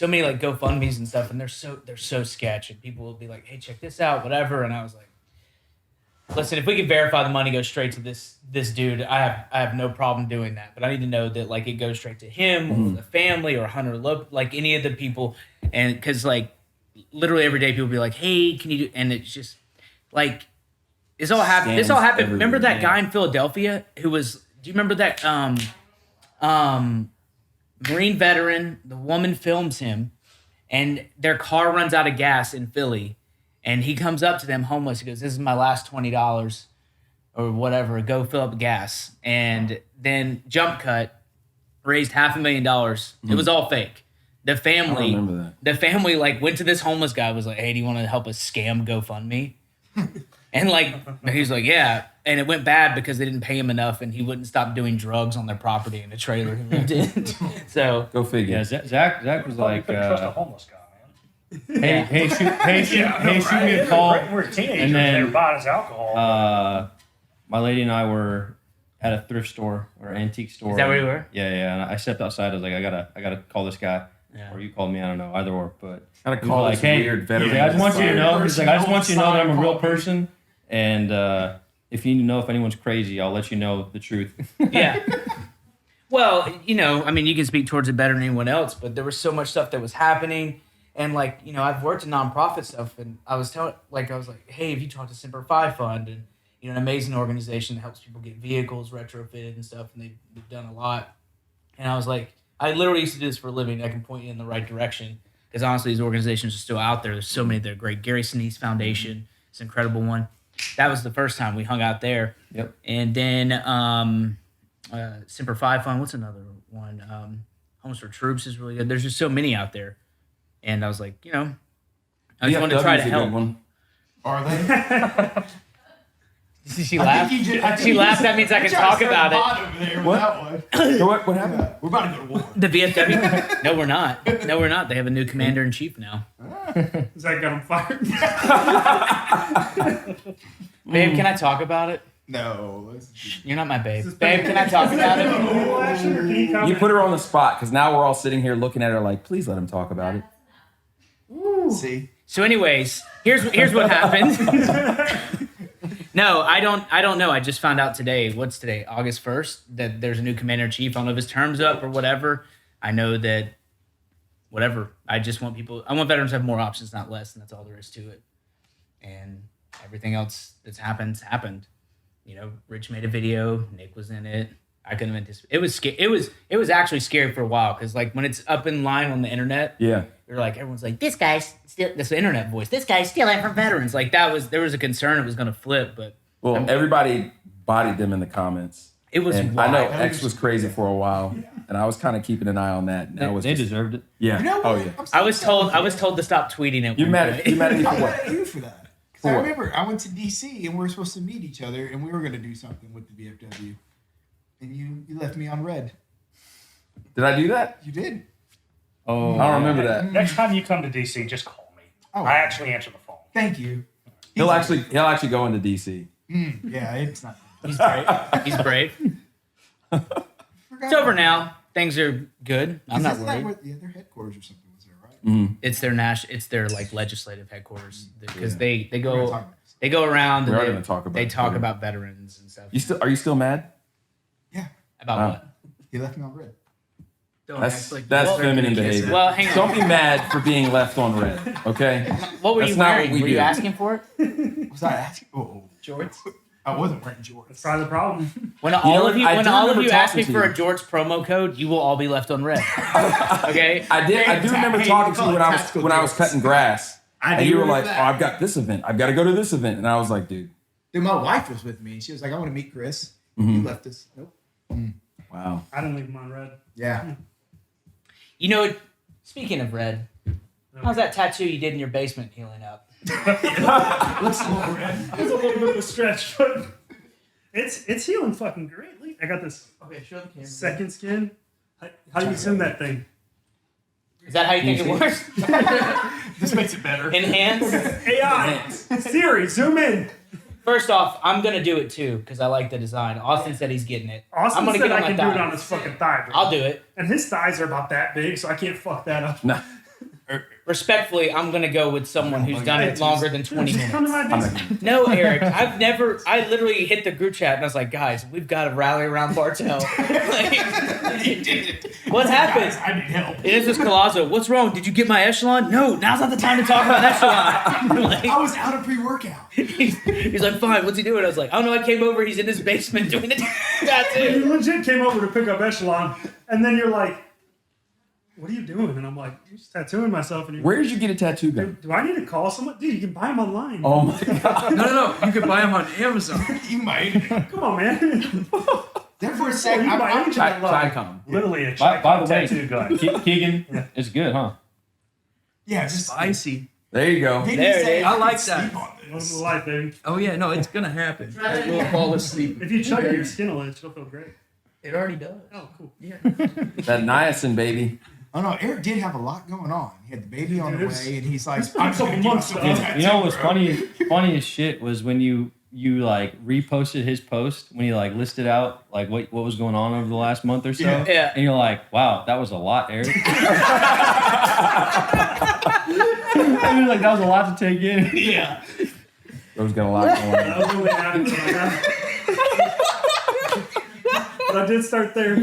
Speaker 3: like GoFundMe's and stuff, and they're so sketch, and people will be like, "Hey, check this out," whatever, and I was like, "Listen, if we could verify the money goes straight to this dude, I have no problem doing that, but I need to know that like it goes straight to him or the family or Hunter Lope, like any of the people, and because like literally every day people be like, "Hey, can you do?" And it's just like. This all happened.
Speaker 2: Scams
Speaker 3: Remember that
Speaker 2: everywhere,
Speaker 3: guy in Philadelphia who was? Do you remember that Marine veteran? The woman films him, and their car runs out of gas in Philly, and he comes up to them homeless. He goes, "This is my last $20 or whatever. Go fill up gas." And then jump cut raised $500,000. It was all fake. The family,
Speaker 2: I remember that.
Speaker 3: the family like went to this homeless guy. Was like, "Hey, do you want to help us scam GoFundMe?" And like he's like, yeah, and it went bad because they didn't pay him enough, and he wouldn't stop doing drugs on their property in the trailer he lived in. So
Speaker 2: Go figure.
Speaker 5: Yeah, Zach was like,
Speaker 8: Trust a homeless guy, man.
Speaker 5: hey, shoot me a call.
Speaker 8: We're teenagers.
Speaker 5: And then,
Speaker 8: they were buying us alcohol.
Speaker 5: My lady and I were at a thrift store or antique store.
Speaker 3: Is that where you were?
Speaker 5: Yeah. And I stepped outside. I was like, I gotta call this guy.
Speaker 3: Yeah.
Speaker 5: Or you called me. I don't know, either or. But
Speaker 2: Gotta
Speaker 5: he was
Speaker 2: call
Speaker 5: like,
Speaker 2: this
Speaker 5: hey,
Speaker 2: weird veteran.
Speaker 5: he's like, I just want you to know. He's like, I just want you to know that I'm a real
Speaker 1: Person.
Speaker 5: person. And if you need to know if anyone's crazy, I'll let you know the truth.
Speaker 3: yeah. Well, I mean, you can speak towards it better than anyone else, but there was so much stuff that was happening, and like, I've worked in nonprofit stuff, and I was like, hey, have you talked to Semper Fi Fund, and an amazing organization that helps people get vehicles retrofitted and stuff, and they've done a lot, and I was like, I literally used to do this for a living. I can point you in the right direction because honestly, these organizations are still out there. There's so many that are great. Gary Sinise Foundation, it's an incredible one. That was the first time we hung out there.
Speaker 5: Yep.
Speaker 3: And then Semper Fi Fund. What's another one? Homes for Troops is really good. There's just so many out there. And I was like, you know, I just wanted to try to
Speaker 2: VFW is a
Speaker 3: help.
Speaker 2: good one.
Speaker 1: Are they?
Speaker 3: She laughed. She laughed. That means I can talk about it.
Speaker 2: What happened?
Speaker 1: Yeah, we're about to go to war.
Speaker 3: The VFW? No, we're not. No, we're not. They have a new commander in chief now.
Speaker 10: Zach got him fired.
Speaker 3: Babe, can I talk about it?
Speaker 1: No.
Speaker 3: You're not my babe. Babe, can I talk about it?
Speaker 2: You put her on the spot because now we're all sitting here looking at her like, please let him talk about it.
Speaker 1: See?
Speaker 3: So, anyways, here's what happened. No, I don't know. I just found out today. What's today? August 1st? That there's a new commander in chief. I don't know if his term's up or whatever. I know that whatever. I just want I want veterans to have more options, not less, and that's all there is to it. And everything else that's happened. You know, Rich made a video. Nick was in it. I couldn't anticipate. It was scary. It was actually scary for a while because like when it's up in line on the internet,
Speaker 2: Yeah.
Speaker 3: you're like everyone's like this guy's still. That's the internet voice. This guy's stealing from veterans. Like there was a concern it was going to flip, but
Speaker 2: Well, everybody bodied them in the comments.
Speaker 3: it was.
Speaker 2: And I know
Speaker 3: wild.
Speaker 2: X was crazy for a while, and I was kind of keeping an eye on that. And
Speaker 5: They deserved it.
Speaker 2: Yeah.
Speaker 1: You know what?
Speaker 2: Oh yeah.
Speaker 1: I'm so
Speaker 3: I was told
Speaker 1: excited
Speaker 3: to stop tweeting it.
Speaker 2: You
Speaker 3: one
Speaker 2: mad
Speaker 3: day.
Speaker 2: at me for
Speaker 1: I'm
Speaker 2: what?
Speaker 1: mad at you for that. 'Cause
Speaker 2: For
Speaker 1: I
Speaker 2: what?
Speaker 1: remember I went to DC and we were supposed to meet each other and we were going to do something with the VFW. And you left me on red.
Speaker 2: Did I do that?
Speaker 1: You did.
Speaker 5: Oh,
Speaker 2: I don't remember that.
Speaker 8: Next time you come to DC, just call me.
Speaker 1: Oh.
Speaker 8: I actually answer the phone.
Speaker 1: Thank you.
Speaker 2: He'll actually go into DC.
Speaker 1: Yeah, it's not.
Speaker 3: He's brave. He's brave. It's over now. Things are good. I'm not
Speaker 1: Isn't that
Speaker 3: worried.
Speaker 1: where their headquarters or something was there, right?
Speaker 3: It's their like legislative headquarters because
Speaker 2: Yeah.
Speaker 3: they
Speaker 1: We're gonna
Speaker 3: go
Speaker 1: talk about this.
Speaker 3: they go around
Speaker 2: We
Speaker 3: and
Speaker 2: are
Speaker 3: they,
Speaker 2: gonna talk about
Speaker 3: they
Speaker 2: it
Speaker 3: talk
Speaker 2: later.
Speaker 3: about veterans and stuff.
Speaker 2: Are you still mad?
Speaker 1: Yeah,
Speaker 3: About
Speaker 2: Wow.
Speaker 3: what?
Speaker 1: he left me on red.
Speaker 3: Don't
Speaker 2: That's
Speaker 3: act like
Speaker 2: that's
Speaker 3: you-
Speaker 2: feminine behavior.
Speaker 3: Well, hang on.
Speaker 2: Don't be mad for being left on red. Okay.
Speaker 3: What were
Speaker 2: That's
Speaker 3: you
Speaker 2: not what
Speaker 3: wearing?
Speaker 2: we
Speaker 3: Were you
Speaker 2: do.
Speaker 3: asking for it?
Speaker 1: Was I asking? Oh,
Speaker 3: Jorts.
Speaker 1: I wasn't wearing jorts.
Speaker 10: That's probably the problem.
Speaker 3: When
Speaker 2: know
Speaker 3: all
Speaker 2: what?
Speaker 3: of you
Speaker 2: I
Speaker 3: when
Speaker 2: do
Speaker 3: all of
Speaker 2: remember
Speaker 3: you ask me
Speaker 2: talking
Speaker 3: for
Speaker 2: to
Speaker 3: a
Speaker 2: you.
Speaker 3: Jorts promo code, you will all be left on red. Okay.
Speaker 2: I do remember talking to you when I was cutting grass.
Speaker 1: I
Speaker 2: And
Speaker 1: do
Speaker 2: you were
Speaker 1: remember
Speaker 2: like,
Speaker 1: that.
Speaker 2: "Oh, I've got this event. I've got to go to this event." And I was like, "Dude,
Speaker 1: Dude, my wife was with me and she was like, I want to meet Chris.
Speaker 2: Mm-hmm.
Speaker 1: You left us. Nope.
Speaker 2: wow."
Speaker 10: I didn't leave him on red.
Speaker 1: Yeah.
Speaker 3: You know, speaking of red, how's that tattoo you did in your basement healing up?
Speaker 1: Looks a little red.
Speaker 10: It's a little bit of a stretch, but it's healing fucking great. Look, I got this
Speaker 3: Okay, show the camera.
Speaker 10: second skin. How do you zoom that thing?
Speaker 3: Is that how you think it works?
Speaker 1: This makes it better.
Speaker 3: Enhance.
Speaker 10: AI, Siri, zoom in.
Speaker 3: First off, I'm gonna do it too because I like the design. Austin said he's getting it.
Speaker 10: Austin
Speaker 3: I'm gonna
Speaker 10: said
Speaker 3: get on
Speaker 10: I
Speaker 3: my
Speaker 10: can do it
Speaker 3: thigh.
Speaker 10: on his fucking thigh, bro.
Speaker 3: I'll do it.
Speaker 10: And his thighs are about that big, so I can't fuck that up.
Speaker 2: No.
Speaker 3: Respectfully, I'm gonna go with someone who's done it longer than 20
Speaker 10: Just come to
Speaker 3: minutes.
Speaker 10: my basement.
Speaker 3: No, Eric, I literally hit the group chat and I was like, guys, we've got to rally around Bartel. What happened?
Speaker 1: Guys, I need help.
Speaker 3: And this was Colazo. What's wrong? Did you get my echelon? No, now's not the time to talk about echelon. Like,
Speaker 1: I was out of pre-workout.
Speaker 3: he's like, fine, what's he doing? I was like, I don't know, I came over, he's in his basement doing the tattoo.
Speaker 10: You legit came over to pick up echelon, and then you're like, "What are you doing?" And I'm like, "I'm just tattooing myself." And you're
Speaker 2: Where did you get a tattoo gun?
Speaker 10: do I need to call someone? Dude, you can buy them online.
Speaker 2: Oh my god.
Speaker 5: No. You can buy them on Amazon.
Speaker 1: You might.
Speaker 10: Come on, man.
Speaker 1: There for a second.
Speaker 10: You buy
Speaker 1: I'm
Speaker 10: anything I love.
Speaker 5: Tycom.
Speaker 8: Literally a
Speaker 5: By the way,
Speaker 8: tattoo gun.
Speaker 5: Keegan, it's good, huh?
Speaker 1: yeah, just
Speaker 5: Spicy.
Speaker 2: There you go.
Speaker 1: Maybe
Speaker 3: There it
Speaker 1: say
Speaker 3: is.
Speaker 1: I
Speaker 5: I like
Speaker 1: could
Speaker 5: that.
Speaker 1: sleep on
Speaker 10: Welcome
Speaker 1: this.
Speaker 10: to life, baby.
Speaker 5: Oh yeah, no, it's gonna happen.
Speaker 3: We'll fall asleep.
Speaker 10: If you chug it, your skin will itch. It'll feel great.
Speaker 3: It already does.
Speaker 10: Oh, cool.
Speaker 2: That niacin, baby.
Speaker 1: Oh no, Eric did have a lot going on. He had the baby on
Speaker 10: Dude,
Speaker 1: the
Speaker 10: it was-
Speaker 1: way, and he's like,
Speaker 10: been a
Speaker 1: I'm just gonna
Speaker 10: couple
Speaker 1: do
Speaker 10: months,
Speaker 1: myself a
Speaker 10: though.
Speaker 1: tattoo,
Speaker 5: You know what's
Speaker 1: bro.
Speaker 5: funny as shit was when you like reposted his post when he like listed out like what was going on over the last month or so.
Speaker 1: Yeah.
Speaker 3: Yeah.
Speaker 5: And you're like, wow, that was a lot, Eric. I mean, like that was a lot to take in.
Speaker 3: Yeah.
Speaker 2: Bro's got a lot going on.
Speaker 10: That was really happening. But I did start there.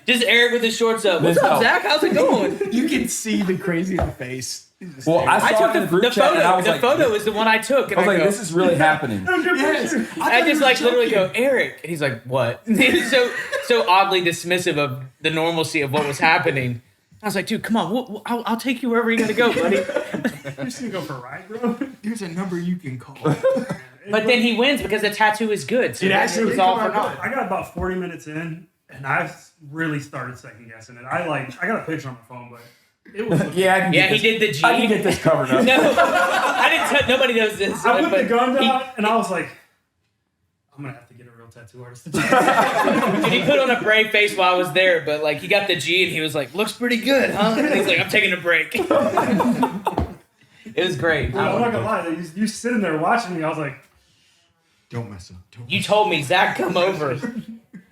Speaker 3: Just Eric with his shorts up. What's
Speaker 2: Let's
Speaker 3: up,
Speaker 2: go.
Speaker 3: Zach? How's it going?
Speaker 1: You can see the crazy in the face.
Speaker 2: Well, I
Speaker 3: I
Speaker 2: saw
Speaker 3: took
Speaker 2: it in the group
Speaker 3: the
Speaker 2: chat, and I
Speaker 3: photo.
Speaker 2: was
Speaker 3: The
Speaker 2: like,
Speaker 3: photo is the one I took. And
Speaker 2: I was like,
Speaker 3: go,
Speaker 2: this is really happening.
Speaker 1: Yes.
Speaker 3: I just like literally go, Eric. And he's like, what? so oddly dismissive of the normalcy of what was happening. I was like, dude, come on. I'll take you wherever you got to go, buddy.
Speaker 10: You're just gonna go for a ride, bro.
Speaker 1: Here's a number you can call.
Speaker 3: But then he wins because the tattoo is good. So
Speaker 1: It
Speaker 3: it
Speaker 1: actually
Speaker 3: was all
Speaker 1: came
Speaker 3: for
Speaker 1: out
Speaker 3: naught.
Speaker 10: I got about 40 minutes in, and I really started second guessing it. I got a picture on my phone, but It was.
Speaker 2: Yeah, I can
Speaker 3: Yeah,
Speaker 2: get
Speaker 3: he
Speaker 2: this,
Speaker 3: did the G.
Speaker 2: I can get this covered up.
Speaker 3: No, I didn't. Nobody knows this.
Speaker 10: I put
Speaker 3: but
Speaker 10: the gun
Speaker 3: he-
Speaker 10: down and I was like, I'm gonna have to get a real tattoo artist.
Speaker 3: Dude, he put on a brave face while I was there, but like he got the G and he was like, "Looks pretty good, huh?" And he's like, "I'm taking a break." It was great.
Speaker 10: Dude, I'm not gonna lie. You sitting there watching me. I was like,
Speaker 1: Don't mess up. Don't
Speaker 3: You told me, Zach, come over.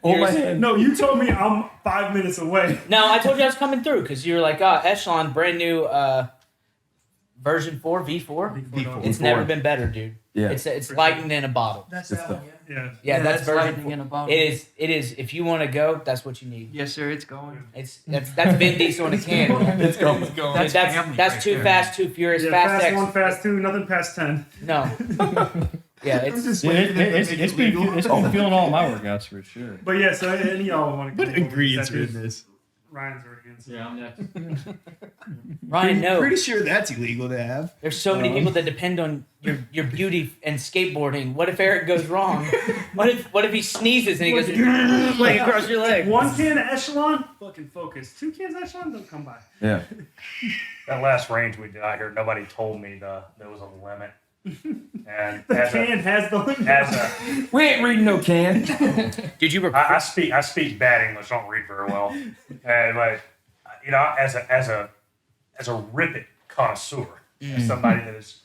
Speaker 2: Hold my hand.
Speaker 10: no, you told me I'm 5 minutes away.
Speaker 3: No, I told you I was coming through because you were like, Echelon, brand new version 4, V4.
Speaker 10: V4.
Speaker 3: It's never been better, dude.
Speaker 2: Yeah.
Speaker 3: It's lightning in a bottle.
Speaker 6: That's
Speaker 2: It's
Speaker 6: that
Speaker 2: the-
Speaker 6: one, yeah.
Speaker 10: Yeah.
Speaker 3: Yeah, that's version
Speaker 6: lightning
Speaker 3: 4.
Speaker 6: in a bottle.
Speaker 3: It is. If you want to go, that's what you need.
Speaker 6: Yes, sir. It's going.
Speaker 3: That's Vin Diesel in a can.
Speaker 2: It's going.
Speaker 3: Dude, that's too fast, too furious,
Speaker 10: Yeah,
Speaker 3: fast
Speaker 10: fast
Speaker 3: X.
Speaker 10: 1, fast 2, nothing past 10.
Speaker 3: No. Yeah, it's
Speaker 1: just
Speaker 5: Yeah,
Speaker 1: waiting for them to make
Speaker 5: it's
Speaker 1: it
Speaker 5: been
Speaker 1: legal.
Speaker 5: it's been feeling all my workouts for sure.
Speaker 10: But yeah, so any of y'all want to
Speaker 1: What ingredients are in this?
Speaker 10: Ryan's already in. So.
Speaker 9: Yeah, I'm next.
Speaker 3: Ryan. No,
Speaker 1: Pretty sure that's illegal to have.
Speaker 3: there's so many people that depend on your beauty and skateboarding. What if Eric goes wrong? What if he sneezes and he goes like across your leg?
Speaker 10: 1 can of Echelon, fucking focus. 2 cans of Echelon, don't come by.
Speaker 2: Yeah.
Speaker 8: That last range we did out here, nobody told me there was a limit. And
Speaker 10: The can has the limit.
Speaker 2: We ain't reading no can.
Speaker 3: Did you
Speaker 8: I speak bad English, don't read very well. But you know, as a rip it connoisseur, as somebody that has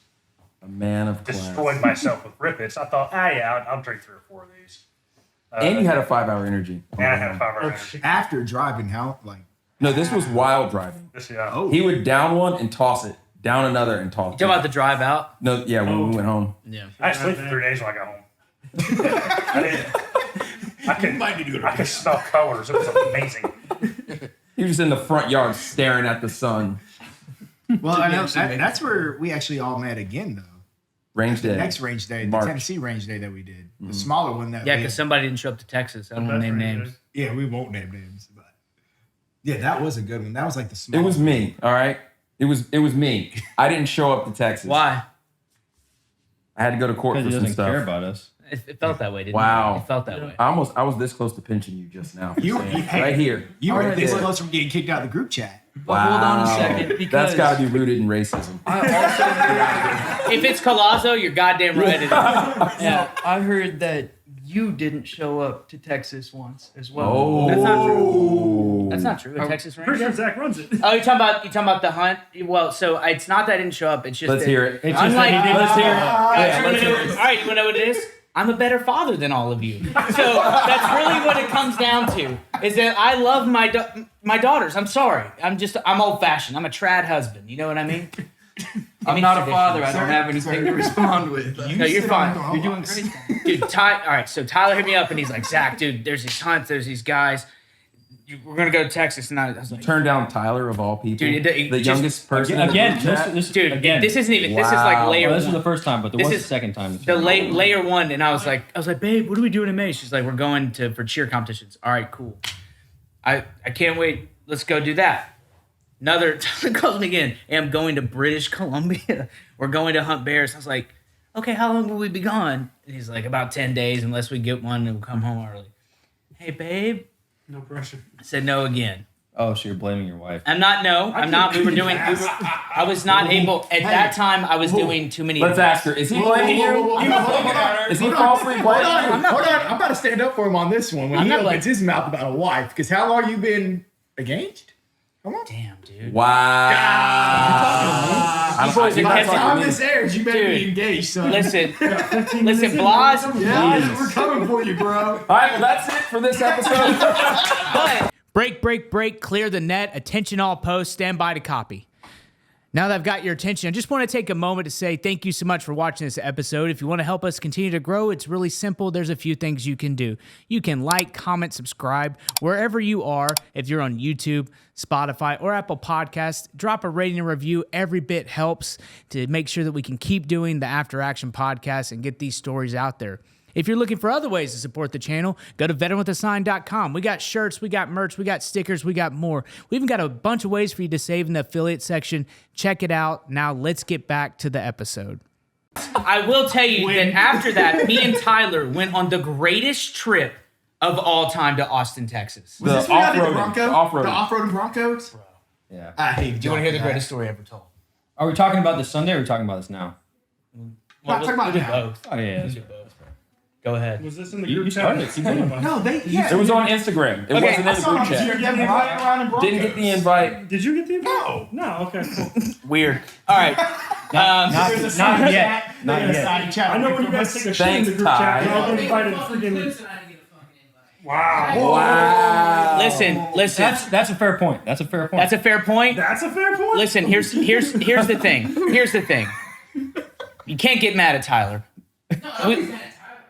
Speaker 2: A man of
Speaker 8: destroyed
Speaker 2: class.
Speaker 8: myself with rip its, I thought, I'll drink 3 or 4 of these.
Speaker 2: And you had a 5-hour energy.
Speaker 8: And I had a 5-hour energy.
Speaker 1: After driving, how like
Speaker 2: No, this was wild driving.
Speaker 8: This,
Speaker 2: He would down one and toss it, down another and toss
Speaker 3: You
Speaker 2: it.
Speaker 3: talking about the drive out?
Speaker 2: No, yeah, when we went home.
Speaker 3: Yeah.
Speaker 8: I slept for 3 days when I got home. I could smell colors. It was amazing.
Speaker 2: He was just in the front yard staring at the sun.
Speaker 1: well, I know that's where we actually all met again though.
Speaker 2: Range
Speaker 1: The
Speaker 2: day.
Speaker 1: next range day, the
Speaker 2: March.
Speaker 1: Tennessee range day that we did, the smaller one that
Speaker 3: Yeah,
Speaker 1: we
Speaker 3: because somebody didn't show up to Texas. I don't want to name names.
Speaker 1: yeah, we won't name names, but yeah, that was a good one. That was like the
Speaker 2: It
Speaker 1: small.
Speaker 2: was me, all right? It was me. I didn't show up to Texas.
Speaker 3: Why?
Speaker 2: I had to go to court
Speaker 5: Because
Speaker 2: for
Speaker 5: he
Speaker 2: some
Speaker 5: doesn't
Speaker 2: stuff.
Speaker 5: care about us.
Speaker 3: It felt that way, didn't
Speaker 2: Wow.
Speaker 3: it? It felt that way.
Speaker 2: I was this close to pinching you just now.
Speaker 1: You-
Speaker 2: Hey, right here.
Speaker 1: You were
Speaker 6: Alright,
Speaker 1: this
Speaker 6: but-
Speaker 1: close from getting kicked out of the group chat.
Speaker 6: But hold on a second,
Speaker 2: That's
Speaker 6: because
Speaker 2: got to be rooted in racism.
Speaker 6: I also
Speaker 3: If it's Colazo, you're goddamn right. It is.
Speaker 6: now, I heard that you didn't show up to Texas once as well.
Speaker 2: Oh.
Speaker 3: That's not true. That's not true. A
Speaker 6: Oh.
Speaker 3: Texas
Speaker 10: Pretty
Speaker 3: Ranger.
Speaker 10: sure Zach runs it.
Speaker 3: Oh, you're talking about the hunt? Well, so it's not that I didn't show up. It's just
Speaker 2: Let's
Speaker 3: that,
Speaker 2: hear it.
Speaker 5: It's just
Speaker 3: Unlike-
Speaker 5: that he didn't
Speaker 2: Let's hear it.
Speaker 5: show up.
Speaker 3: All right,
Speaker 2: Yeah,
Speaker 3: you
Speaker 2: let's
Speaker 3: wanna
Speaker 2: hear
Speaker 3: know-
Speaker 2: it.
Speaker 3: all right, you wanna know what it is? I'm a better father than all of you. So that's really what it comes down to. Is that I love my daughters. I'm sorry. I'm old fashioned. I'm a trad husband. You know what I mean?
Speaker 6: I'm not a
Speaker 3: tradition.
Speaker 6: father. I don't have anything to respond with.
Speaker 3: No, you're fine.
Speaker 6: You're doing great.
Speaker 3: Dude, all right, so Tyler hit me up and he's like, Zach, dude, there's these hunts, there's these guys. We're gonna go to Texas, and I was like,
Speaker 2: Turn down Tyler of all people.
Speaker 3: Dude, it
Speaker 2: the
Speaker 3: just-
Speaker 2: youngest person. in the
Speaker 5: Again,
Speaker 2: group chat.
Speaker 5: this
Speaker 3: dude,
Speaker 5: again.
Speaker 3: this isn't even. This is like
Speaker 2: Wow.
Speaker 3: layer
Speaker 5: Well, this was
Speaker 3: one.
Speaker 5: the first time, but there
Speaker 3: This
Speaker 5: was
Speaker 3: is
Speaker 5: the second time.
Speaker 3: The layer one, and I was like, babe, what are we doing in May? She's like, we're going for cheer competitions. All right, cool. I can't wait. Let's go do that. Another Tyler calls me again. Hey, I'm going to British Columbia. We're going to hunt bears. I was like, okay, how long will we be gone? And he's like, about 10 days, unless we get one and we'll come home early. Hey, babe.
Speaker 10: No pressure.
Speaker 3: I said no again.
Speaker 5: Oh, so you're blaming your wife.
Speaker 3: I'm not. No, I'm not. I was not able at that time. I was doing too many.
Speaker 2: Let's ask her. Is he blaming you? Is he falsely blaming you?
Speaker 1: Hold on, I'm about to stand up for him on this one when
Speaker 3: I'm
Speaker 1: he
Speaker 3: not
Speaker 1: opens
Speaker 3: like-
Speaker 1: his mouth about a wife. Because how long you been engaged? Come on.
Speaker 3: Damn, dude.
Speaker 2: Wow. I'm supposed to
Speaker 1: By the
Speaker 2: talk
Speaker 1: time
Speaker 2: to
Speaker 1: this
Speaker 2: me.
Speaker 1: airs, you better be
Speaker 3: Dude,
Speaker 1: engaged, son.
Speaker 3: Listen,
Speaker 10: 15
Speaker 3: listen,
Speaker 10: minutes in,
Speaker 3: Blas.
Speaker 1: Yeah, we're coming for you, bro.
Speaker 2: All right, well, that's it for this episode.
Speaker 3: But
Speaker 6: Break, clear the net, attention all posts, stand by to copy. Now that I've got your attention, I just want to take a moment to say thank you so much for watching this episode. If you want to help us continue to grow, it's really simple. There's a few things you can do. You can like, comment, subscribe wherever you are. If you're on YouTube, Spotify, or Apple Podcasts, drop a rating and review. Every bit helps to make sure that we can keep doing the After Action podcast and get these stories out there. If you're looking for other ways to support the channel, go to veteranwithasign.com. We got shirts, we got merch, we got stickers, we got more. We even got a bunch of ways for you to save in the affiliate section. Check it out. Now let's get back to the episode.
Speaker 3: I will tell you that after that, me and Tyler went on the greatest trip of all time to Austin, Texas.
Speaker 1: Was this when y'all did the
Speaker 2: off-roading.
Speaker 1: Bronco?
Speaker 2: The off-roading.
Speaker 1: The off-roading Broncos?
Speaker 5: Yeah.
Speaker 1: I hate.
Speaker 3: Do you want to hear the
Speaker 1: that.
Speaker 3: greatest story ever told?
Speaker 5: Are we talking about this Sunday or are we talking about this now?
Speaker 1: Not talking about
Speaker 3: do
Speaker 1: now.
Speaker 3: both.
Speaker 5: Oh, yeah.
Speaker 3: We'll do both. Go ahead.
Speaker 10: Was this in the
Speaker 5: You
Speaker 10: group
Speaker 5: started
Speaker 10: chat?
Speaker 5: it. Keep going.
Speaker 1: No, they. Yeah,
Speaker 2: It was on Instagram. It wasn't in
Speaker 1: I
Speaker 2: the
Speaker 1: saw
Speaker 2: group
Speaker 1: him.
Speaker 2: chat.
Speaker 1: You're flying around in Broncos.
Speaker 2: Didn't get the invite.
Speaker 10: Did you get the invite?
Speaker 1: No.
Speaker 10: No. Okay. Cool.
Speaker 3: Weird. All right.
Speaker 1: There's a
Speaker 5: Not
Speaker 1: side
Speaker 5: yet.
Speaker 1: chat.
Speaker 5: Not
Speaker 1: There's a
Speaker 5: yet.
Speaker 1: side chat.
Speaker 10: I know when you guys take a shit in the group
Speaker 2: Thanks,
Speaker 10: chat,
Speaker 2: Ty.
Speaker 10: y'all get invited to freaking. Wow.
Speaker 2: Wow.
Speaker 3: Listen.
Speaker 5: That's a fair point. That's a fair point.
Speaker 3: That's a fair point.
Speaker 10: That's a fair point.
Speaker 3: Listen, here's the thing. Here's the thing. You can't get mad at Tyler.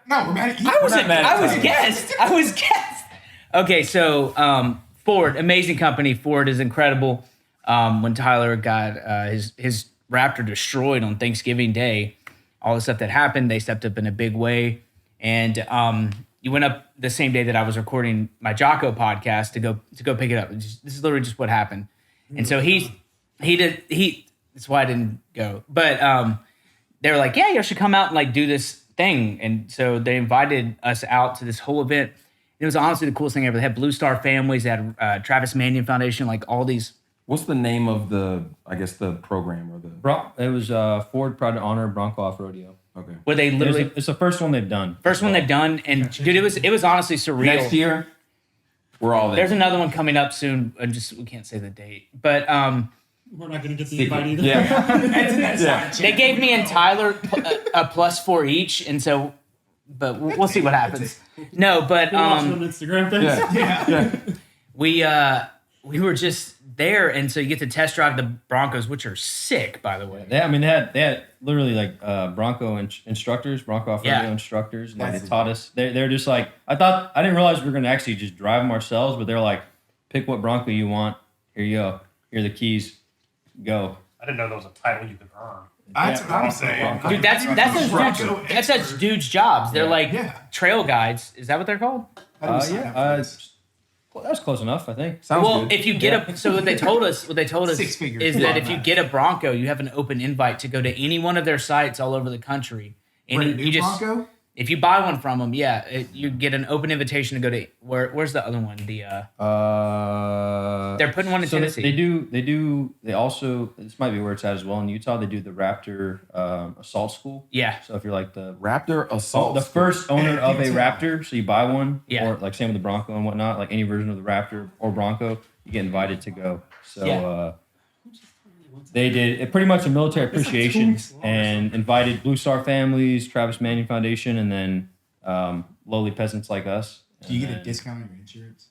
Speaker 1: No, we're mad at you.
Speaker 3: I was
Speaker 2: Tyler.
Speaker 3: guest. I was guest. Okay, so Ford, amazing company. Ford is incredible. When Tyler got his Raptor destroyed on Thanksgiving Day, all the stuff that happened, they stepped up in a big way. And you went up the same day that I was recording my Jocko podcast to go pick it up. This is literally just what happened. And so he that's why I didn't go. But they were like, yeah, you should come out and like do this thing. And so they invited us out to this whole event. It was honestly the coolest thing ever. They had Blue Star Families, they had Travis Manion Foundation, like all these.
Speaker 2: What's the name of the program or the?
Speaker 5: It was Ford Pride to Honor Bronco Off Rodeo.
Speaker 2: Okay.
Speaker 3: Where they literally
Speaker 5: It's the first one they've done.
Speaker 3: first one they've done, and dude, it was honestly surreal.
Speaker 2: Next year, we're all there.
Speaker 3: There's another one coming up soon. We can't say the date, but
Speaker 10: We're not gonna get the invite either.
Speaker 2: Yeah.
Speaker 3: they gave me and Tyler a +4 each, and so, but we'll see what happens. No, but
Speaker 10: We're watching on Instagram things.
Speaker 3: we were just there, and so you get to test drive the Broncos, which are sick, by the way.
Speaker 5: They had literally like Bronco instructors, Bronco off rodeo instructors, and they taught us. They're just like I didn't realize we were gonna actually just drive them ourselves, but they're like, pick what Bronco you want. Here you go. Here are the keys. Go.
Speaker 8: I didn't know there was a title you could earn.
Speaker 1: That's what I'm saying.
Speaker 3: Dude, that's those dudes' jobs. They're like trail guides. Is that what they're called?
Speaker 5: Well, that's close enough, I think.
Speaker 2: Sounds
Speaker 3: Well,
Speaker 2: good.
Speaker 3: if you get so what they told us
Speaker 1: 6 figures.
Speaker 3: is that if you get a Bronco, you have an open invite to go to any one of their sites all over the country. And
Speaker 1: Brand new
Speaker 3: you just
Speaker 1: Bronco?
Speaker 3: if you buy one from them, you get an open invitation to go to where's the other one? They're putting one in
Speaker 5: So
Speaker 3: Tennessee.
Speaker 5: they also, this might be where it's at as well in Utah, they do the Raptor assault school.
Speaker 3: Yeah.
Speaker 5: So if you're like the
Speaker 2: Raptor assault.
Speaker 5: the first owner of a
Speaker 1: Utah.
Speaker 5: Raptor, so you buy one,
Speaker 3: Yeah.
Speaker 5: or like same with the Bronco and whatnot, like any version of the Raptor or Bronco, you get invited to go. So
Speaker 3: Yeah.
Speaker 5: they did pretty much a military appreciation and invited Blue Star Families, Travis Manion Foundation, and then lowly peasants like us.
Speaker 1: Do you get a
Speaker 5: And
Speaker 1: discount on your insurance?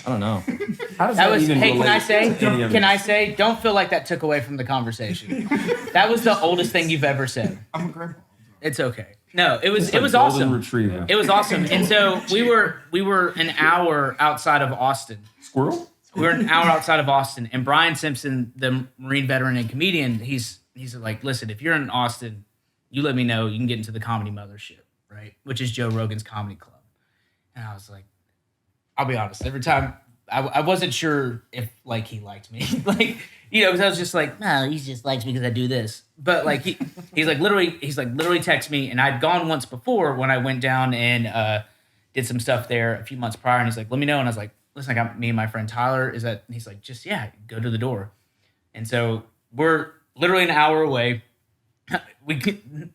Speaker 5: I don't know.
Speaker 2: How does
Speaker 3: That was.
Speaker 2: even
Speaker 3: Hey, can I
Speaker 2: relate
Speaker 3: say?
Speaker 2: to any of
Speaker 3: Can
Speaker 2: this?
Speaker 3: I say? Don't feel like that took away from the conversation. That was the oldest thing you've ever said.
Speaker 1: I'm a grandpa.
Speaker 3: It's okay. No, it was.
Speaker 2: It's
Speaker 3: It
Speaker 2: like
Speaker 3: was
Speaker 2: golden
Speaker 3: awesome.
Speaker 2: retriever.
Speaker 3: It was awesome. And so we were an hour outside of Austin.
Speaker 2: Squirrel?
Speaker 3: We were an hour outside of Austin, and Brian Simpson, the Marine veteran and comedian, he's like, listen, if you're in Austin, you let me know. You can get into the Comedy Mothership, right? Which is Joe Rogan's comedy club. And I was like, I'll be honest. Every time I wasn't sure if like he liked me, like because I was just like, no, he just likes me because I do this. But like he's like literally text me, and I'd gone once before when I went down and did some stuff there a few months prior, and he's like, let me know, and I was like, listen, I got me and my friend Tyler. Is that? And he's like, just go to the door. And so we're literally an hour away.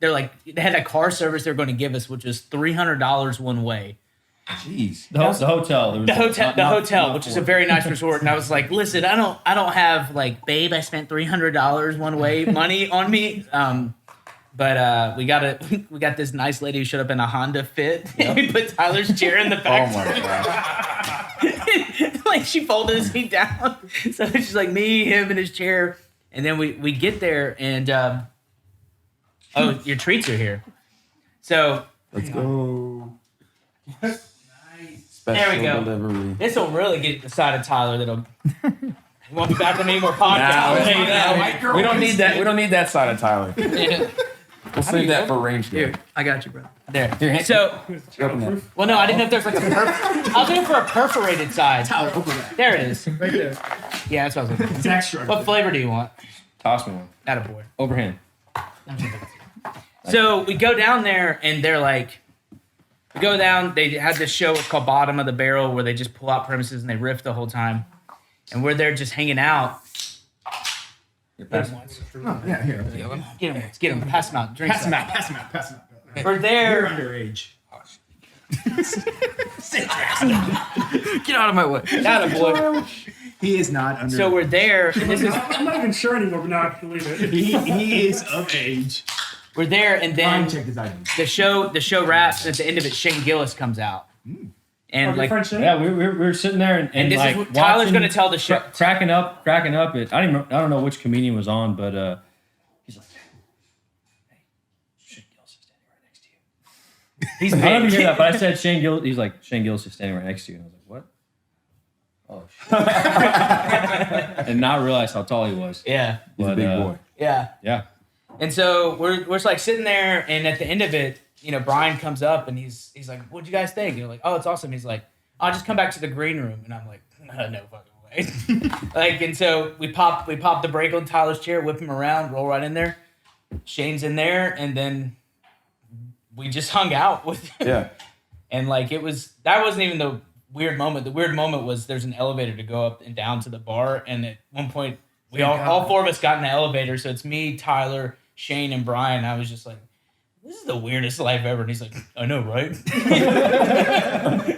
Speaker 3: They're like, they had a car service they're going to give us, which was $300 one way.
Speaker 2: Jeez.
Speaker 5: The hotel. There was
Speaker 3: The hotel, which is a very nice resort. And I was like, listen, I don't have like, babe, I spent $300 one way money on me. But we got this nice lady who showed up in a Honda Fit.
Speaker 5: Yep.
Speaker 3: We put Tyler's chair in the back.
Speaker 2: Oh my gosh.
Speaker 3: Like she folded his seat down. So it's just like me, him, and his chair. And then we get there and your treats are here. So
Speaker 2: Let's go.
Speaker 3: There we
Speaker 2: Special
Speaker 3: go.
Speaker 2: delivery.
Speaker 3: this will really get the side of Tyler that'll he won't be back on any more podcasts. I'll tell you that.
Speaker 2: We don't need that. We don't need that side of Tyler.
Speaker 3: Yeah.
Speaker 2: We'll save that for range day.
Speaker 3: Here, I got you, bro. There.
Speaker 2: Here,
Speaker 3: So
Speaker 2: open that.
Speaker 3: well no, I didn't know if there's like a I was looking for a perforated side.
Speaker 1: Tyler, open that.
Speaker 3: There it is.
Speaker 1: Right there.
Speaker 3: Yeah, that's what I was looking for.
Speaker 1: It's extra.
Speaker 3: What flavor do you want?
Speaker 5: Toss me one.
Speaker 3: Attaboy.
Speaker 5: Overhand.
Speaker 3: So we go down there and they're like, we go down, they had this show called Bottom of the Barrel where they just pull out premises and they riff the whole time. and we're there just hanging out.
Speaker 1: Oh, yeah, here.
Speaker 3: Get him. Pass him out. Drink.
Speaker 1: Pass him out. Pass him out. Pass him out.
Speaker 3: We're
Speaker 1: You're
Speaker 3: there.
Speaker 1: underage.
Speaker 2: Get out of my way.
Speaker 3: Got a boy.
Speaker 1: He is not underage.
Speaker 3: So we're there. And this is
Speaker 10: I'm not even sure anymore, but now I believe it.
Speaker 1: he is of age.
Speaker 3: we're there, and
Speaker 1: Brian
Speaker 3: then
Speaker 1: checked his ID.
Speaker 3: the show wraps. And at the end of it, Shane Gillis comes out, and
Speaker 10: Your
Speaker 3: like.
Speaker 10: friend Shane?
Speaker 5: Yeah, we were sitting there and
Speaker 3: this
Speaker 5: like
Speaker 3: is what Tyler's
Speaker 5: watching,
Speaker 3: gonna tell the show.
Speaker 5: cracking up. I don't know which comedian was on, but he's like, "Hey, Shane Gillis is standing right next to you."
Speaker 3: He's
Speaker 5: I don't
Speaker 3: big.
Speaker 5: hear that, but I said Shane Gillis. He's like, Shane Gillis is standing right next to you, and I was like, what? Oh shit! And not realize how tall he was.
Speaker 3: Yeah.
Speaker 2: He's a
Speaker 5: But,
Speaker 2: big boy.
Speaker 3: Yeah.
Speaker 5: Yeah.
Speaker 3: And so we're just like sitting there, and at the end of it, Brian comes up and he's like, "What'd you guys think?" And we're like, "Oh, it's awesome." He's like, "I'll just come back to the green room," and I'm like, "No fucking way!" Like, and so we pop the brake on Tyler's chair, whip him around, roll right in there. Shane's in there, and then we just hung out with him.
Speaker 2: Yeah.
Speaker 3: And like that wasn't even the weird moment. The weird moment was there's an elevator to go up and down to the bar, and at one point we all four of us got in the elevator. So it's me, Tyler, Shane, and Brian. I was just like, "This is the weirdest life ever." And he's like, "I know, right?"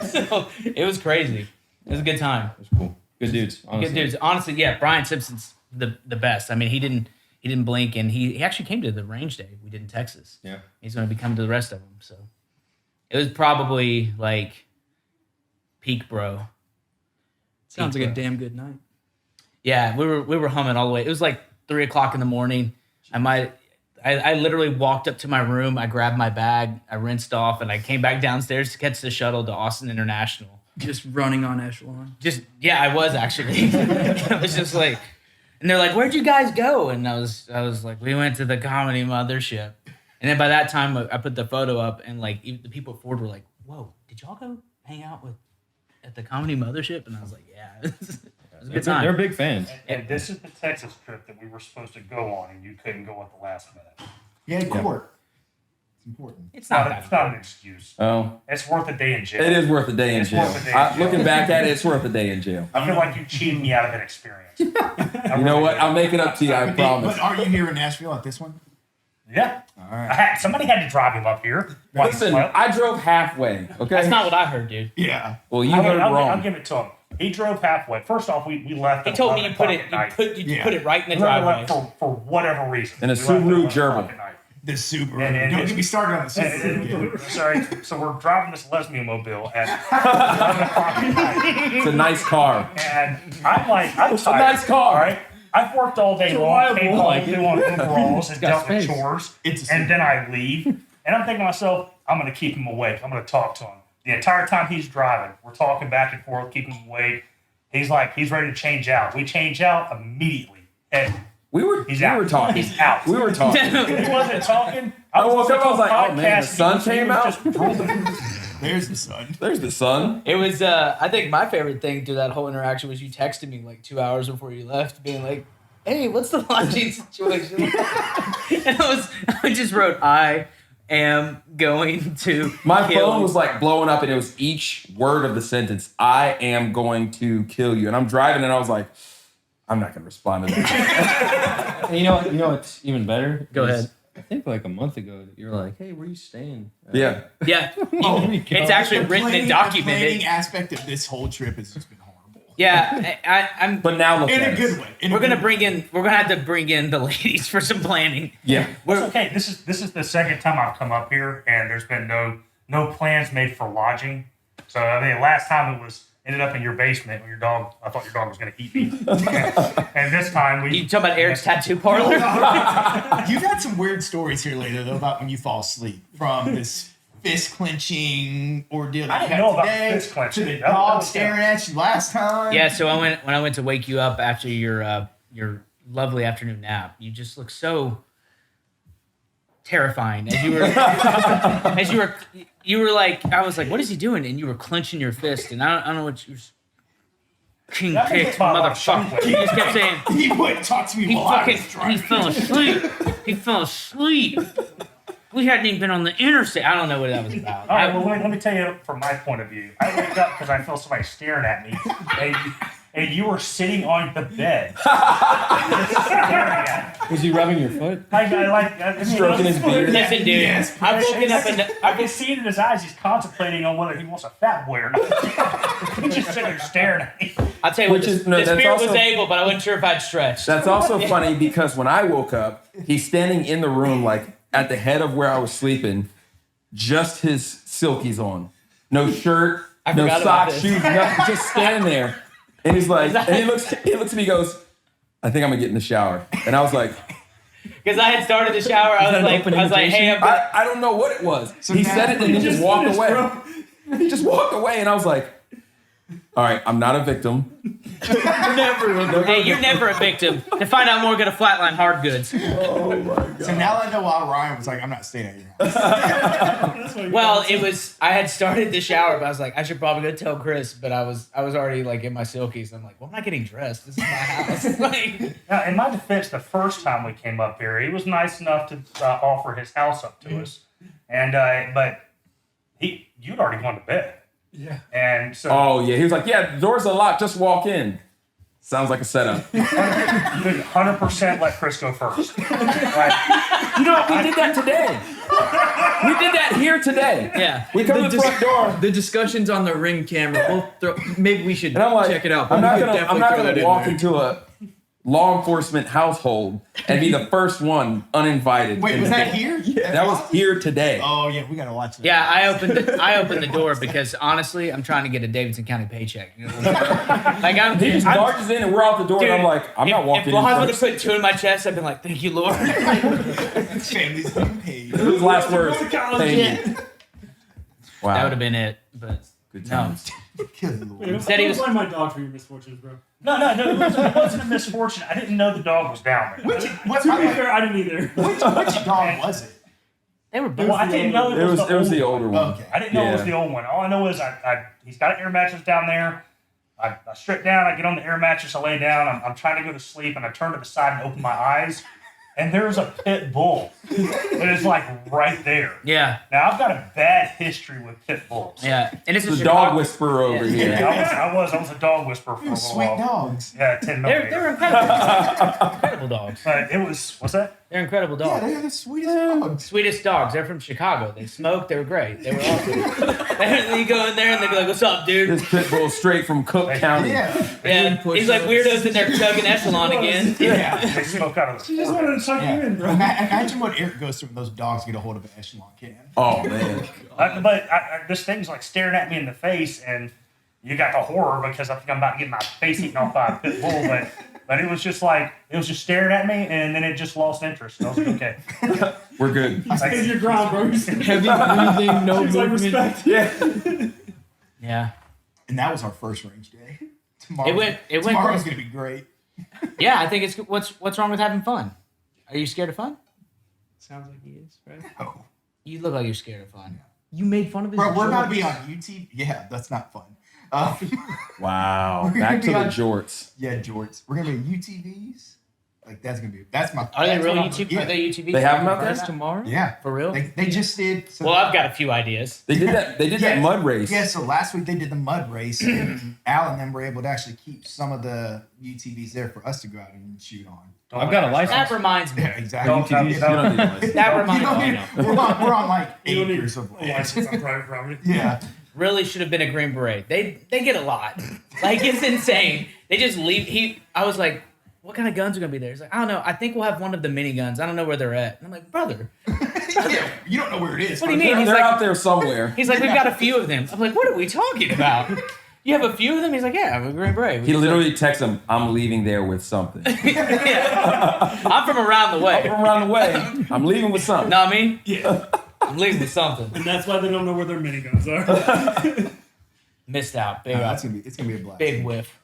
Speaker 3: So it was crazy. It was a good time.
Speaker 5: It was cool. Good dudes. Honestly.
Speaker 3: Good dudes. Honestly, yeah, Brian Simpson's the best. I mean, he didn't blink, and he actually came to the range day we did in Texas.
Speaker 5: Yeah.
Speaker 3: He's going to be coming to the rest of them. So it was probably like peak bro.
Speaker 9: Sounds like a damn good night.
Speaker 3: Yeah, we were humming all the way. It was like 3:00 in the morning. I literally walked up to my room. I grabbed my bag. I rinsed off, and I came back downstairs to catch the shuttle to Austin International.
Speaker 9: Just running on echelon.
Speaker 3: I was actually. I was just like, and they're like, "Where'd you guys go?" And I was like, "We went to the Comedy Mothership." And then by that time, I put the photo up, and like even the people at Ford were like, "Whoa, did y'all go hang out at the Comedy Mothership?" And I was like, "Yeah." It was a good time.
Speaker 5: They're big fans.
Speaker 8: And this is the Texas trip that we were supposed to go on, and you couldn't go at the last minute.
Speaker 1: Yeah, court. It's important.
Speaker 3: It's not that.
Speaker 8: It's not an excuse.
Speaker 2: Oh,
Speaker 8: It's worth a day in jail.
Speaker 2: it is worth a day in
Speaker 8: It's
Speaker 2: jail.
Speaker 8: worth a day in jail.
Speaker 2: Looking back at it, it's worth a day in jail.
Speaker 8: I feel like you cheated me out of an experience.
Speaker 2: You know what? I'll make it up to you. I promise.
Speaker 1: But are you here in Nashville at this one?
Speaker 8: Yeah.
Speaker 1: All right.
Speaker 8: Somebody had to drive him up here.
Speaker 2: Listen, I drove halfway. Okay.
Speaker 3: That's not what I heard, dude.
Speaker 1: Yeah.
Speaker 2: Well, you heard
Speaker 8: I'll
Speaker 2: wrong.
Speaker 8: give it to him. He drove halfway. First off, we left.
Speaker 3: He
Speaker 8: at
Speaker 3: told me
Speaker 8: 11
Speaker 3: you put
Speaker 8: o'clock
Speaker 3: it.
Speaker 8: at night.
Speaker 3: You put it right in the
Speaker 8: We left
Speaker 3: driveway.
Speaker 8: for whatever reason.
Speaker 2: In a
Speaker 8: We left at
Speaker 2: Subaru
Speaker 8: 11 o'clock
Speaker 2: Gerbil.
Speaker 8: at night.
Speaker 1: The Subaru.
Speaker 8: And
Speaker 1: Don't get me started on the Subaru.
Speaker 8: Sorry. So we're driving this lesbian mobile at 11 o'clock at night.
Speaker 2: It's a nice car.
Speaker 8: And I'm like, I'm
Speaker 2: It's a
Speaker 8: tired.
Speaker 2: nice car.
Speaker 8: All right. I've worked all day long, came home, doing overalls and
Speaker 5: got
Speaker 8: dealt with
Speaker 5: space.
Speaker 8: chores,
Speaker 1: It's a
Speaker 8: and then I leave. And I'm thinking to myself, I'm going to keep him awake. I'm going to talk to him. The entire time he's driving, we're talking back and forth, keep him awake. He's ready to change out. We change out immediately. And
Speaker 2: We were talking.
Speaker 8: He's out.
Speaker 2: We were talking.
Speaker 8: He wasn't talking.
Speaker 2: I woke up, I was like, oh, man, the
Speaker 8: podcast,
Speaker 2: sun
Speaker 8: he
Speaker 2: came
Speaker 8: was
Speaker 2: out?
Speaker 8: just drooling.
Speaker 1: There's the sun.
Speaker 2: There's the sun.
Speaker 3: It was. I think my favorite thing through that whole interaction was you texted me like 2 hours before you left, being like, "Hey, what's the lodging situation?" And I just wrote, "I am going to."
Speaker 2: My
Speaker 3: kill
Speaker 2: phone
Speaker 3: you."
Speaker 2: was like blowing up, and it was each word of the sentence. I am going to kill you. And I'm driving, and I was like, I'm not going to respond to that.
Speaker 5: And you know what's even better?
Speaker 3: Go
Speaker 5: is,
Speaker 3: ahead.
Speaker 5: I think like a month ago, you were like, "Hey, where you staying?"
Speaker 2: Yeah.
Speaker 3: Yeah, it's actually written and
Speaker 1: The
Speaker 3: documented.
Speaker 1: planning aspect of this whole trip has just been horrible.
Speaker 3: Yeah, I'm.
Speaker 2: But now look
Speaker 1: In
Speaker 2: at
Speaker 1: a
Speaker 2: us.
Speaker 1: good way.
Speaker 3: We're gonna have to bring in the ladies for some planning.
Speaker 2: Yeah.
Speaker 8: It's okay. This is the second time I've come up here, and there's been no plans made for lodging. So I mean, last time it was ended up in your basement when your dog. I thought your dog was going to eat me. And this time we.
Speaker 3: You talking about Eric's tattoo parlor?
Speaker 1: You've had some weird stories here later, though, about when you fall asleep from this fist clenching ordeal that
Speaker 8: I
Speaker 1: you
Speaker 8: didn't
Speaker 1: had
Speaker 8: know about
Speaker 1: today,
Speaker 8: fist clenching.
Speaker 1: to the
Speaker 8: That
Speaker 1: dog
Speaker 8: was-
Speaker 1: staring at you last time.
Speaker 3: Yeah, so when I went to wake you up after your lovely afternoon nap, you just looked so terrifying as you were like, I was like, what is he doing? And you were clenching your fist, and I don't know what you. King
Speaker 8: That
Speaker 3: picked
Speaker 8: was my
Speaker 3: motherfucker. You just kept saying
Speaker 1: He wouldn't talk to me
Speaker 3: he
Speaker 1: while I
Speaker 3: fucking
Speaker 1: was driving.
Speaker 3: he fell asleep. He fell asleep. We hadn't even been on the interstate. I don't know what that was about.
Speaker 8: All right, well, let me tell you from my point of view. I wake up because I feel somebody staring at me. and you were sitting on the bed. Just staring at me.
Speaker 5: Was he rubbing your foot?
Speaker 8: I mean,
Speaker 2: Stroking his beard.
Speaker 3: Listen, dude.
Speaker 1: Yes.
Speaker 3: I've woken up in
Speaker 8: I can see it in his eyes. He's contemplating on whether he wants a fat boy or not. He's just sitting there staring at me.
Speaker 3: I'll tell you what,
Speaker 2: Which is-
Speaker 3: the
Speaker 2: no, that's
Speaker 3: spirit was
Speaker 2: also-
Speaker 3: able, but I wasn't sure if I'd stretch.
Speaker 2: That's also funny because when I woke up, he's standing in the room, like at the head of where I was sleeping, just his silkies on. No shirt,
Speaker 3: I
Speaker 2: no
Speaker 3: forgot about
Speaker 2: socks,
Speaker 3: this.
Speaker 2: shoes, nothing, just standing there. And he's like, and he looks at me, he goes, I think I'm gonna get in the shower. And I was like,
Speaker 3: Because I had started the shower, I was like, hey, I'm gonna,
Speaker 2: I don't know what it was.
Speaker 1: So
Speaker 2: He
Speaker 1: now-
Speaker 2: said it and then just walked
Speaker 10: finished,
Speaker 2: away.
Speaker 10: bro.
Speaker 2: He just walked away, and I was like, all right, I'm not a victim.
Speaker 3: hey, you're never a victim. To find out more, go to Flatline Hard Goods.
Speaker 1: So now I know why Ryan was like, I'm not staying at your house.
Speaker 3: Well, I had started the shower, but I was like, I should probably go tell Chris, but I was already like in my silkies. I'm like, well, I'm not getting dressed. This is my house. Like,
Speaker 8: Now, in my defense, the first time we came up here, he was nice enough to offer his house up to us, and but you'd already gone to bed.
Speaker 10: Yeah.
Speaker 8: And so,
Speaker 2: Oh, yeah. He was like, yeah, the doors are locked. Just walk in. Sounds like a setup.
Speaker 8: 100% let Chris go first. Like,
Speaker 2: You know, we did that today. We did that here today.
Speaker 3: yeah.
Speaker 2: We come to the front door.
Speaker 9: The discussions on the Ring camera. Maybe we should
Speaker 2: And I'm like,
Speaker 9: check it out.
Speaker 2: I'm
Speaker 9: but
Speaker 2: not
Speaker 9: we could
Speaker 2: gonna
Speaker 9: definitely throw that in
Speaker 2: walk
Speaker 9: there.
Speaker 2: into a law enforcement household and be the first one uninvited.
Speaker 1: Wait,
Speaker 2: in
Speaker 1: was
Speaker 2: the
Speaker 1: that
Speaker 2: door.
Speaker 1: here?
Speaker 2: That was here today.
Speaker 1: Oh yeah, we gotta watch that.
Speaker 3: Yeah, I opened the door because honestly, I'm trying to get a Davidson County paycheck. You know? Like
Speaker 2: He just barges in and we're out the door, and I'm like, I'm not walking
Speaker 3: If Ron
Speaker 2: in
Speaker 3: would have
Speaker 2: first.
Speaker 3: put 2 in my chest, I'd been like, thank you, Lord.
Speaker 1: Family's being paid.
Speaker 2: His last words. Thank you. Wow.
Speaker 3: That would have been it, but
Speaker 2: Good
Speaker 3: no.
Speaker 2: times.
Speaker 1: Good Lord.
Speaker 3: Said he was-
Speaker 10: Don't blame my dog for your misfortunes, bro.
Speaker 8: no, it wasn't a misfortune. I didn't know the dog was down there.
Speaker 1: What,
Speaker 10: To be fair, I didn't either.
Speaker 1: which dog was it?
Speaker 3: They were
Speaker 8: Well, I didn't know
Speaker 2: It was the
Speaker 8: old
Speaker 2: older
Speaker 8: one.
Speaker 2: one.
Speaker 1: Okay.
Speaker 8: I didn't know it was
Speaker 2: Yeah.
Speaker 8: the old one. All I know is he's got an air mattress down there. I strip down, I get on the air mattress, I lay down, I'm trying to go to sleep, and I turn to the side and open my eyes, and there's a pit bull that is like right there.
Speaker 3: Yeah,
Speaker 8: Now, I've got a bad history with pit bulls.
Speaker 3: yeah. And it's a
Speaker 2: The
Speaker 3: Chicago-
Speaker 2: dog whisperer over
Speaker 3: Yeah.
Speaker 2: here.
Speaker 8: I was a dog whisperer for a little
Speaker 1: Sweet
Speaker 8: while.
Speaker 1: dogs.
Speaker 8: Yeah, 10
Speaker 3: They're
Speaker 8: millimeter.
Speaker 3: incredible. Incredible dogs.
Speaker 8: But it was, what's that?
Speaker 3: They're incredible
Speaker 1: Yeah,
Speaker 3: dogs.
Speaker 1: they're the sweetest dogs.
Speaker 3: Sweetest dogs. They're from Chicago. They smoked. They were great. They were awesome. You go in there and they'd be like, "What's up, dude?"
Speaker 2: This pit bull straight from Cook County.
Speaker 1: Yeah.
Speaker 3: Yeah. He's like weirdos in there chugging Echelon again.
Speaker 1: Yeah.
Speaker 8: They smoke out of the
Speaker 10: She just wanted to suck you in, bro.
Speaker 1: Imagine what Eric goes through when those dogs get a hold of an echelon can.
Speaker 2: Oh man.
Speaker 8: But this thing's like staring at me in the face, and you got the horror because I think I'm about to get my face eaten off by a pit bull. But it was just staring at me, and then it just lost interest. I was like, okay.
Speaker 2: We're good.
Speaker 10: Stand your ground, bro.
Speaker 9: Heavy breathing, no
Speaker 10: Seems like
Speaker 9: movement.
Speaker 10: respect.
Speaker 2: Yeah.
Speaker 3: Yeah.
Speaker 1: And that was our first range day. Tomorrow,
Speaker 3: It went
Speaker 1: tomorrow's
Speaker 3: great.
Speaker 1: gonna be great.
Speaker 3: Yeah, I think it's what's wrong with having fun? Are you scared of fun?
Speaker 9: Sounds like he is, right?
Speaker 1: Oh.
Speaker 3: You look like you're scared of fun.
Speaker 9: You made fun of his
Speaker 1: Bro, we're about to
Speaker 9: jokes.
Speaker 1: be on YouTube. Yeah, that's not fun.
Speaker 2: Wow.
Speaker 1: We're
Speaker 2: Back
Speaker 1: gonna
Speaker 2: to
Speaker 1: be
Speaker 2: the
Speaker 1: on-
Speaker 2: jorts.
Speaker 1: Yeah, jorts. We're gonna be UTVs. Like that's my.
Speaker 3: Are they
Speaker 1: that's
Speaker 3: real
Speaker 1: what I'm-
Speaker 3: YouTube?
Speaker 1: Yeah.
Speaker 3: Are they UTV?
Speaker 2: They have them out there?
Speaker 9: That's tomorrow?
Speaker 1: Yeah.
Speaker 3: For real?
Speaker 1: They just did. So
Speaker 3: Well, I've got a few ideas.
Speaker 2: They did that. They did that mud race.
Speaker 1: Yeah, so last week they did the mud race, and Al and them were able to actually keep some of the UTVs there for us to go out and shoot on.
Speaker 5: I've got a license.
Speaker 3: That reminds me.
Speaker 1: Yeah, exactly.
Speaker 2: UTVs, you don't need a license.
Speaker 3: That
Speaker 1: You
Speaker 3: reminds
Speaker 1: know,
Speaker 3: me.
Speaker 1: we're on like
Speaker 10: You don't need
Speaker 1: acres of
Speaker 10: a
Speaker 1: land.
Speaker 10: license on private property.
Speaker 1: Yeah.
Speaker 3: Really should have been a Green Beret. They get a lot. Like it's insane. They just leave. I was like, what kind of guns are gonna be there? He's like, I don't know. I think we'll have one of the miniguns. I don't know where they're at. And I'm like, brother,
Speaker 1: Yeah, you don't know where it is.
Speaker 3: what do you mean? He's
Speaker 2: They're
Speaker 3: like,
Speaker 2: out there somewhere.
Speaker 3: he's like, we've got a few of them. I'm like, what are we talking about? You have a few of them? He's like, yeah, I'm a Green Beret.
Speaker 2: He literally texts him, "I'm leaving there with something."
Speaker 3: Yeah. I'm from around the way.
Speaker 2: From around the way, I'm leaving with something.
Speaker 3: Know what I mean? Yeah. I'm leaving with something.
Speaker 10: And that's why they don't know where their miniguns are.
Speaker 3: Missed out. Big,
Speaker 1: It's gonna be a blast.
Speaker 3: big whiff.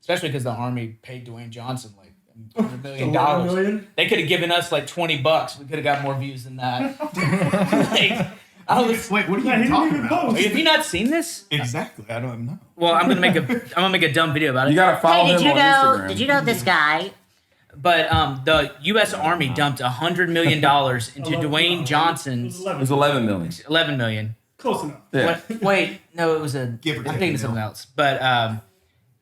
Speaker 3: Especially because the Army paid Dwayne Johnson like $100 million.
Speaker 10: $11 million?
Speaker 3: They could have given us like $20. We could have got more views than that. Like, I was.
Speaker 1: Wait, what are you
Speaker 10: Yeah, he
Speaker 1: even
Speaker 10: didn't
Speaker 1: talking
Speaker 10: even
Speaker 1: about?
Speaker 10: post.
Speaker 3: Have you not seen this?
Speaker 1: Exactly. I don't know.
Speaker 3: Well, I'm gonna make a dumb video about it.
Speaker 2: You gotta follow
Speaker 11: Hey,
Speaker 2: him on Instagram.
Speaker 11: did you know this guy?
Speaker 3: But the U.S. Army dumped $100 million into Dwayne Johnson's
Speaker 2: It was 11 million.
Speaker 3: $11 million.
Speaker 10: Close enough.
Speaker 2: Yeah.
Speaker 3: Wait, no, it was a.
Speaker 1: Give or
Speaker 3: I'm
Speaker 1: take
Speaker 3: thinking
Speaker 1: a
Speaker 3: of something
Speaker 1: mil.
Speaker 3: else. But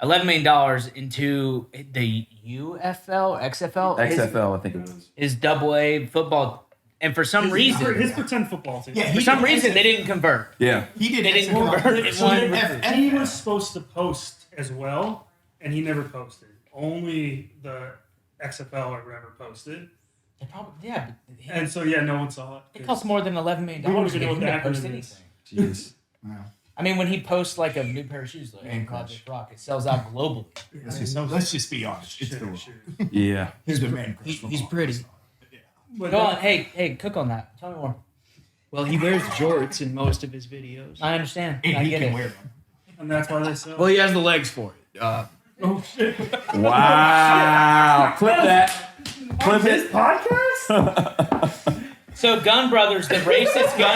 Speaker 3: $11 million into the UFL, XFL,
Speaker 2: XFL, I think it was.
Speaker 3: is double A football, and for some reason,
Speaker 10: his pretend football team.
Speaker 1: Yeah,
Speaker 3: for some reason, they didn't convert.
Speaker 2: Yeah.
Speaker 1: He did.
Speaker 3: They didn't
Speaker 1: XFL.
Speaker 3: convert.
Speaker 10: So
Speaker 3: One-
Speaker 10: he was supposed to post as well, and he never posted. Only the XFL or whatever posted.
Speaker 3: They probably, yeah, but
Speaker 10: And so, yeah, no one saw it.
Speaker 3: it costs more than $11 million
Speaker 10: We would've
Speaker 3: to
Speaker 10: been
Speaker 3: get him
Speaker 10: able
Speaker 3: to
Speaker 10: to
Speaker 3: post
Speaker 10: acronym
Speaker 3: anything.
Speaker 2: Jeez.
Speaker 1: Wow.
Speaker 3: I mean, when he posts like a new pair of shoes, like
Speaker 1: Man
Speaker 3: Project Rock, it sells out globally.
Speaker 1: Let's just be honest. It's the
Speaker 10: Sure.
Speaker 2: Yeah.
Speaker 1: He's the man.
Speaker 7: He's pretty.
Speaker 10: But
Speaker 3: Go on, hey, cook on that. Tell me more.
Speaker 11: Well, he wears jorts in most of his videos.
Speaker 3: I understand.
Speaker 1: And
Speaker 3: I
Speaker 1: he
Speaker 3: get
Speaker 1: can
Speaker 3: it.
Speaker 1: wear them.
Speaker 10: And that's why they sell.
Speaker 11: Well, he has the legs for it.
Speaker 10: Oh, shit.
Speaker 2: Wow. Clip that. Clip it.
Speaker 10: Podcast?
Speaker 3: So, Gun Brothers, the racist gun.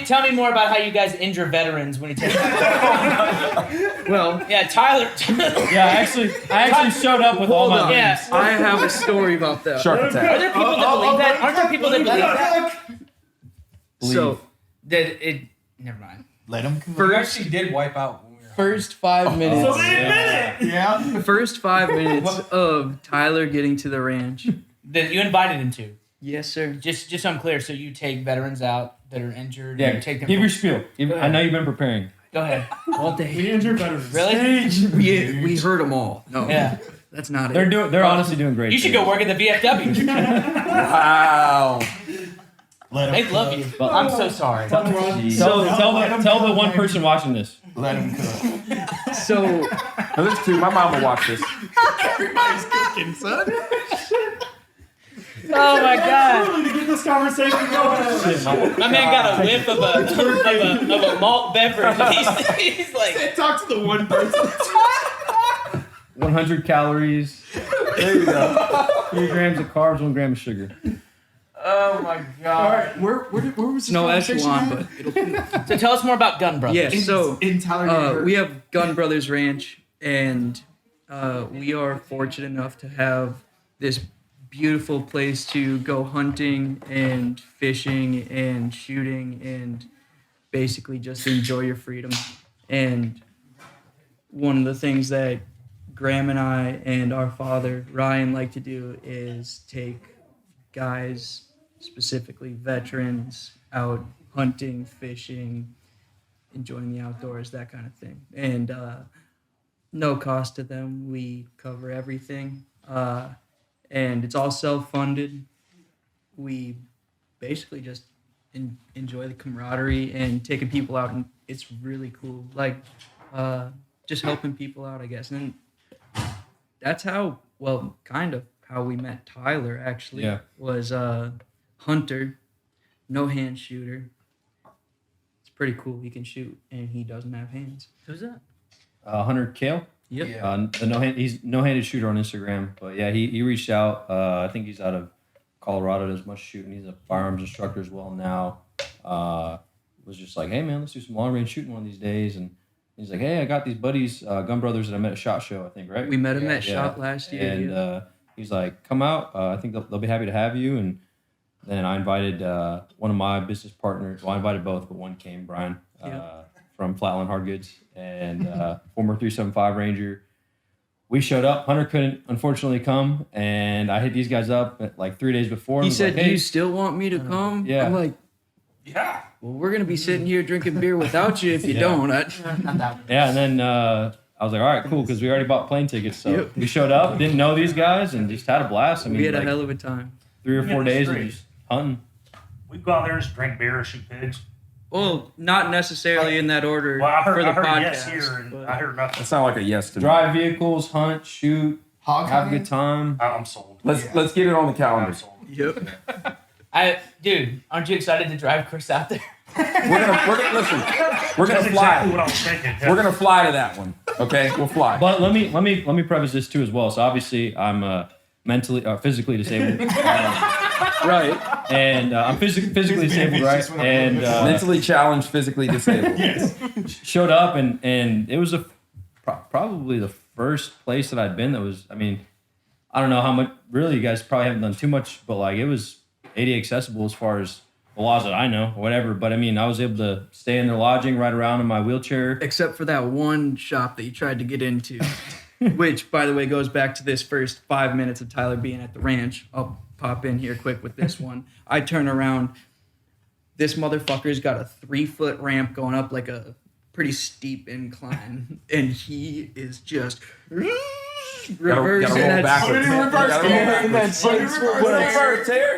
Speaker 3: Tell me more about how you guys injure veterans when you take.
Speaker 11: Well,
Speaker 3: Yeah, Tyler.
Speaker 5: Yeah, I actually showed up with all
Speaker 11: hold
Speaker 5: my
Speaker 11: on.
Speaker 3: Yeah.
Speaker 11: I have a story about that.
Speaker 2: Shark
Speaker 3: Are
Speaker 2: attack.
Speaker 3: there people that believe that? Aren't there people that believe that?
Speaker 11: So,
Speaker 3: That it. Never mind.
Speaker 1: Let him.
Speaker 9: We actually did wipe out when we were
Speaker 11: first 5 minutes.
Speaker 10: So they admit it.
Speaker 1: Yeah.
Speaker 11: First 5 minutes of Tyler getting to the ranch.
Speaker 3: That you invited him to.
Speaker 11: Yes, sir.
Speaker 3: Just so I'm clear, so you take veterans out that are injured.
Speaker 5: Yeah,
Speaker 3: you take them.
Speaker 5: give your spiel. I know you've been preparing.
Speaker 3: Go ahead.
Speaker 11: Well,
Speaker 10: We injure veterans.
Speaker 3: Really?
Speaker 11: we heard them all. No,
Speaker 3: Yeah.
Speaker 11: that's not
Speaker 5: They're
Speaker 11: it.
Speaker 5: they're honestly doing great.
Speaker 3: You should go work at the VFW.
Speaker 2: Wow.
Speaker 1: Let
Speaker 3: They
Speaker 1: him.
Speaker 3: love you. I'm so sorry.
Speaker 5: Tell the one person watching this.
Speaker 1: Let him cook.
Speaker 11: So,
Speaker 2: No, there's two. My mom will watch this.
Speaker 1: Everybody's cooking, son.
Speaker 3: Oh my God.
Speaker 10: Really, to get this conversation going.
Speaker 3: My man got a whiff of a malt beverage. And he's like,
Speaker 1: Talk to the one person.
Speaker 5: 100 calories. There you go. 3 grams of carbs, 1 gram of sugar.
Speaker 3: oh my
Speaker 1: All
Speaker 3: God.
Speaker 1: right, where was this
Speaker 11: no
Speaker 1: conversation
Speaker 11: echelon,
Speaker 1: at?
Speaker 11: but it'll
Speaker 3: So tell us more about Gun Brothers.
Speaker 11: Yeah, so
Speaker 1: in Tyler,
Speaker 11: we have Gun Brothers Ranch, and we are fortunate enough to have this beautiful place to go hunting and fishing and shooting and basically just enjoy your freedom. And one of the things that Graham and I and our father Ryan like to do is take guys, specifically veterans, out hunting, fishing, enjoying the outdoors, that kind of thing. And no cost to them. We cover everything. And it's all self-funded. We basically just enjoy the camaraderie and taking people out, and it's really cool. Like, just helping people out, I guess. And that's how, well, kind of how we met Tyler, actually.
Speaker 5: Yeah.
Speaker 11: Was Hunter, no-hand shooter. It's pretty cool. He can shoot, and he doesn't have hands.
Speaker 3: Who's that?
Speaker 5: Hunter Kale.
Speaker 11: Yep.
Speaker 5: He's no-handed shooter on Instagram. But yeah, he reached out. I think he's out of Colorado, does much shooting. He's a firearms instructor as well now. Was just like, hey man, let's do some long-range shooting one of these days. And he's like, hey, I got these buddies, Gun Brothers that I met at SHOT Show, I think, right?
Speaker 11: We met him at
Speaker 5: Yeah.
Speaker 11: SHOT last year.
Speaker 5: And he's like, come out. I think they'll be happy to have you. And then I invited one of my business partners. Well, I invited both, but one came, Brian, from Flatland Hard Goods, and former 375 Ranger. We showed up. Hunter couldn't, unfortunately, come, and I hit these guys up at like 3 days before.
Speaker 11: He
Speaker 5: and was
Speaker 11: said,
Speaker 5: like,
Speaker 11: "Do you still want me to come?"
Speaker 5: yeah.
Speaker 11: I'm like,
Speaker 1: yeah.
Speaker 11: "Well, we're gonna be sitting here drinking beer without you if you don't."
Speaker 3: Not that one.
Speaker 5: Yeah, and then I was like, all right, cool, because we already bought plane tickets. So we showed up, didn't know these guys, and just had a blast. I mean,
Speaker 11: We had a
Speaker 5: like,
Speaker 11: hell of a time.
Speaker 5: 3 or 4
Speaker 8: Yeah,
Speaker 5: days of
Speaker 8: great.
Speaker 5: just hunting.
Speaker 8: We go out there and just drink beer and shoot pigs.
Speaker 11: Well, not necessarily in that order
Speaker 8: Well, I
Speaker 11: for
Speaker 8: heard,
Speaker 11: the
Speaker 8: I heard
Speaker 11: podcast.
Speaker 8: yes here, and
Speaker 11: but
Speaker 8: I heard nothing.
Speaker 2: That sounded like a yes to me.
Speaker 5: Drive vehicles, hunt, shoot,
Speaker 1: Hog
Speaker 5: have a
Speaker 1: hunting?
Speaker 5: good time.
Speaker 8: I'm sold.
Speaker 2: Let's get it on the calendar.
Speaker 8: I'm sold.
Speaker 11: Yep.
Speaker 3: Dude, aren't you excited to drive Chris out there?
Speaker 2: We're gonna listen. We're gonna
Speaker 8: That's
Speaker 2: fly.
Speaker 8: exactly what I was thinking.
Speaker 2: We're gonna fly to that one. Okay, we'll fly.
Speaker 5: But let me preface this too as well. So obviously I'm mentally physically disabled,
Speaker 11: Right.
Speaker 5: and I'm physically disabled, right? And
Speaker 2: Mentally challenged, physically disabled.
Speaker 5: showed up, and it was probably the first place that I'd been that was. I mean, I don't know how much. Really, you guys probably haven't done too much, but like it was ADA accessible as far as the laws that I know, or whatever. But I mean, I was able to stay in their lodging, ride around in my wheelchair.
Speaker 11: Except for that one shop that you tried to get into, which, by the way, goes back to this first 5 minutes of Tyler being at the ranch. I'll pop in here quick with this one. I turn around. This motherfucker's got a 3-foot ramp going up like a pretty steep incline, and he is just reversing